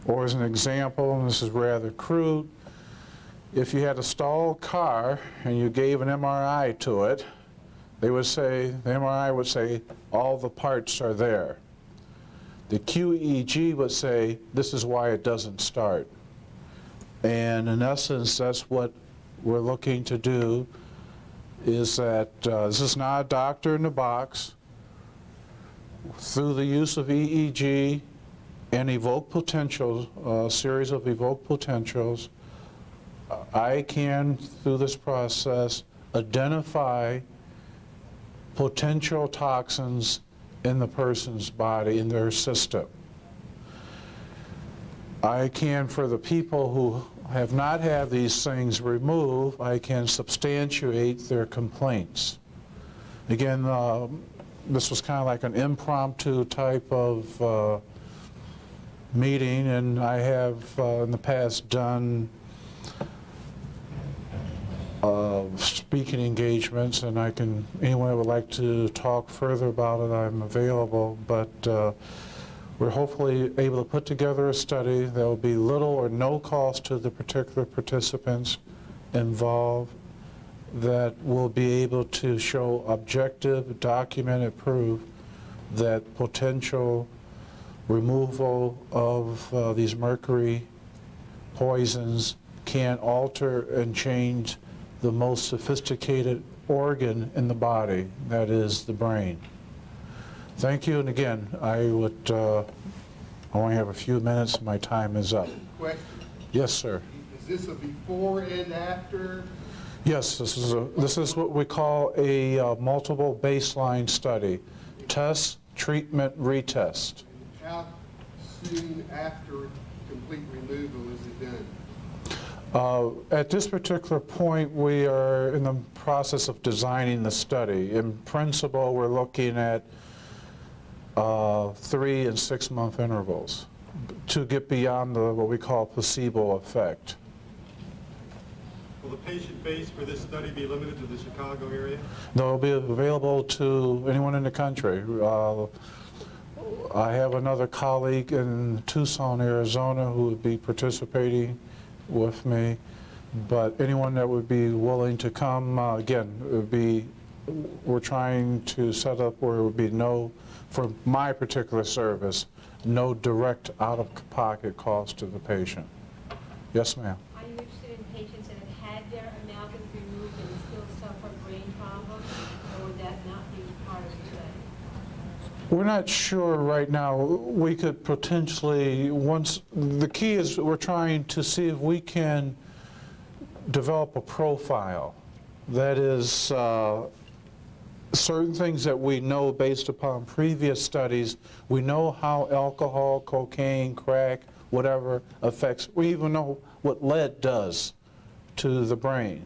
Or as an example, and this is rather crude, if you had a stalled car and you gave an MRI to it, they would say, the MRI would say, all the parts are there. The QEEG would say, this is why it doesn't start. And in essence, that's what we're looking to do, is that this is not a doctor in the box. Through the use of EEG and evoked potentials, a series of evoked potentials, I can, through this process, identify potential toxins in the person's body, in their system. I can, for the people who have not had these things removed, I can substantiate their complaints. Again, this was kind of like an impromptu type of meeting, and I have in the past done speaking engagements, and I can, anyone who would like to talk further about it, I'm available, but we're hopefully able to put together a study that will be little or no cost to the particular participants involved, that will be able to show objective, documented proof that potential removal of these mercury poisons can alter and change the most sophisticated organ in the body, that is the brain. Thank you, and again, I only have a few minutes, my time is up. Question? Yes, sir. Is this a before and after? Yes, this is what we call a multiple baseline study. Test, treatment, retest. How soon after complete removal is it done? At this particular point, we are in the process of designing the study. In principle, we're looking at 3 and 6 month intervals to get beyond what we call placebo effect. Will the patient base for this study be limited to the Chicago area? No, it'll be available to anyone in the country. I have another colleague in Tucson, Arizona, who would be participating with me, but anyone that would be willing to come, again, it would be, we're trying to set up where it would be no, for my particular service, no direct out-of-pocket cost to the patient. Yes, ma'am. Are you interested in patients that have had their amalgam removed and still suffer brain problems, or would that not be part of the study? We're not sure right now. We could potentially, once, the key is we're trying to see if we can develop a profile that is certain things that we know based upon previous studies. We know how alcohol, cocaine, crack, whatever affects, we even know what lead does to the brain.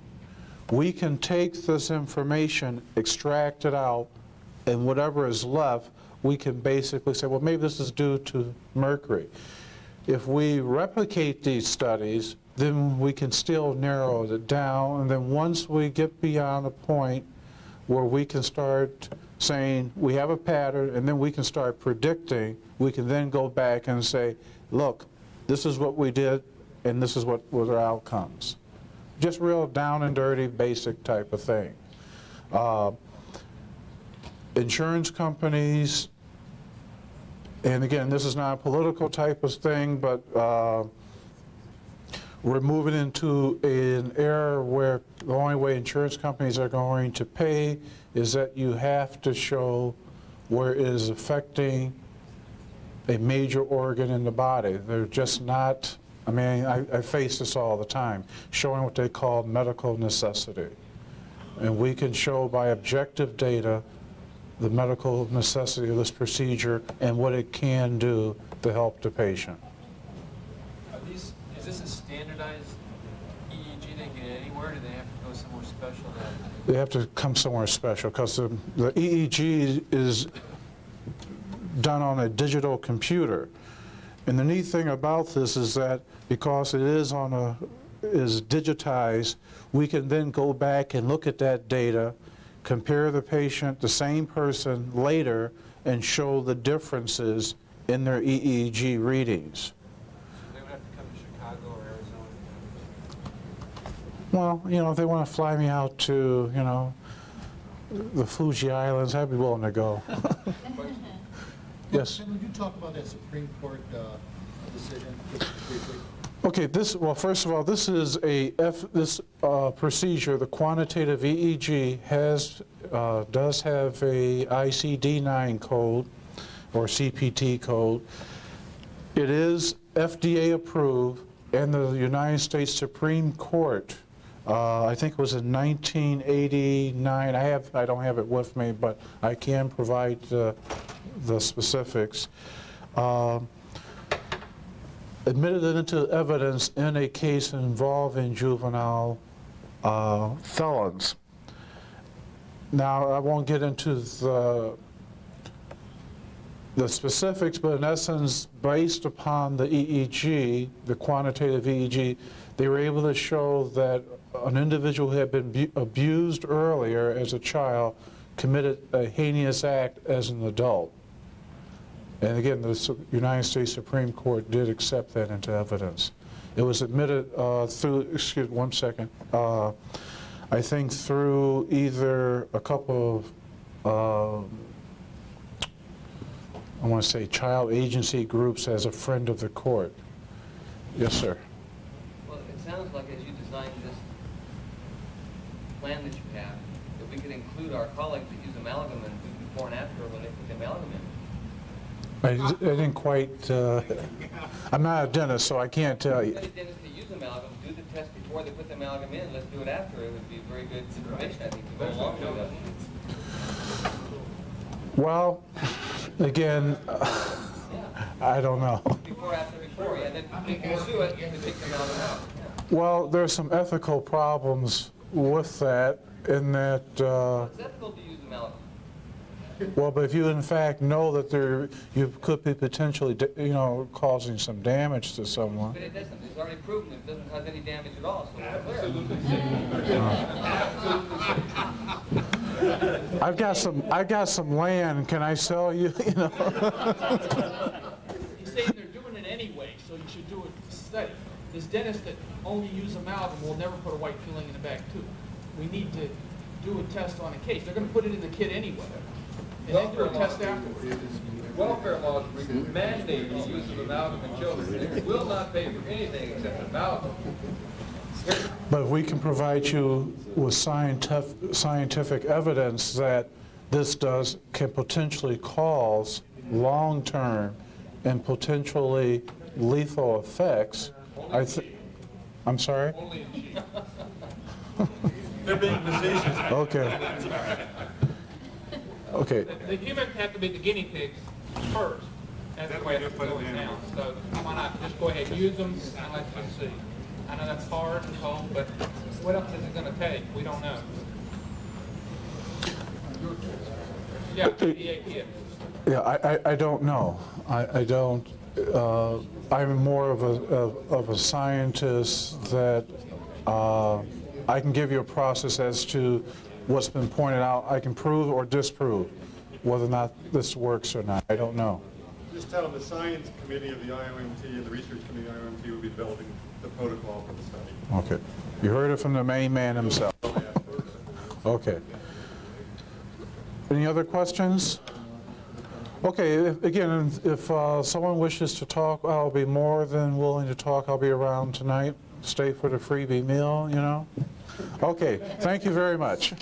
We can take this information, extract it out, and whatever is left, we can basically say, well, maybe this is due to mercury. If we replicate these studies, then we can still narrow it down, and then once we get beyond the point where we can start saying we have a pattern, and then we can start predicting, we can then go back and say, look, this is what we did, and this is what were our outcomes. Just real down and dirty, basic type of thing. Insurance companies, and again, this is not a political type of thing, but we're moving into an era where the only way insurance companies are going to pay is that you have to show where it is affecting a major organ in the body. They're just not, I mean, I face this all the time, showing what they call medical necessity. And we can show by objective data the medical necessity of this procedure and what it can do to help the patient. Is this a standardized EEG they get anywhere, or do they have to go somewhere special? They have to come somewhere special because the EEG is done on a digital computer. And the neat thing about this is that because it is digitized, we can then go back and look at that data, compare the patient, the same person later, and show the differences in their EEG readings. So they would have to come to Chicago or Arizona? Well, you know, if they want to fly me out to, you know, the Fuji Islands, I'd be willing to go. Yes? Would you talk about that Supreme Court decision briefly? Okay, well, first of all, this is this procedure, the quantitative EEG, does have a ICD-9 code or CPT code. It is FDA approved, and the United States Supreme Court, I think it was in 1989. I don't have it with me, but I can provide the specifics. Admitted it into evidence in a case involving juvenile felons. Now, I won't get into the specifics, but in essence, based upon the EEG, the quantitative EEG, they were able to show that an individual who had been abused earlier as a child committed a heinous act as an adult. And again, the United States Supreme Court did accept that into evidence. It was admitted through, excuse me, 1 second, I think through either a couple of, I want to say child agency groups as a friend of the court. Yes, sir. Well, it sounds like as you designed this plan that you have, that we could include our colleagues that use amalgam and do before and after when they put the amalgam in. I didn't quite, I'm not a dentist, so I can't tell you. If any dentists that use amalgam do the test before they put the amalgam in, let's do it after. It would be very good information, I think, to go along with that. Well, again, I don't know. Before, after, before, yeah, then we'll do it and take the amalgam out. Yeah. Well, there's some ethical problems with that in that... It's ethical to use amalgam. Well, but if you in fact know that you could be potentially, you know, causing some damage to someone. But it doesn't. It's already proven it doesn't cause any damage at all. So I've got some land. Can I sell you? You know. He's saying they're doing it anyway, so you should do it for study. This dentist that only use amalgam will never put a white filling in the back tooth. We need to do a test on a case. They're going to put it in the kit anyway. And then do a test afterwards. Welfare laws mandate the use of amalgam in children. They will not pay for anything except amalgam. But we can provide you with scientific evidence that this can potentially cause long-term and potentially lethal effects. I'm sorry? Only in cheese. They're being facetious. Okay. Okay. The humans have to be the guinea pigs first. That's the way it's going down. So why not just go ahead and use them and let's just see. I know that's hard and cold, but what else is it going to take? We don't know. Yeah, EAP. Yeah, I don't know. I don't. I'm more of a scientist that I can give you a process as to what's been pointed out. I can prove or disprove whether or not this works or not. I don't know. Just tell them the science committee of the IAOMT and the research committee of the IAOMT will be developing the protocol for the study. Okay. You heard it from the main man himself. Okay. Any other questions? Okay, again, if someone wishes to talk, I'll be more than willing to talk. I'll be around tonight. Stay for the freebie meal, you know. Okay, thank you very much.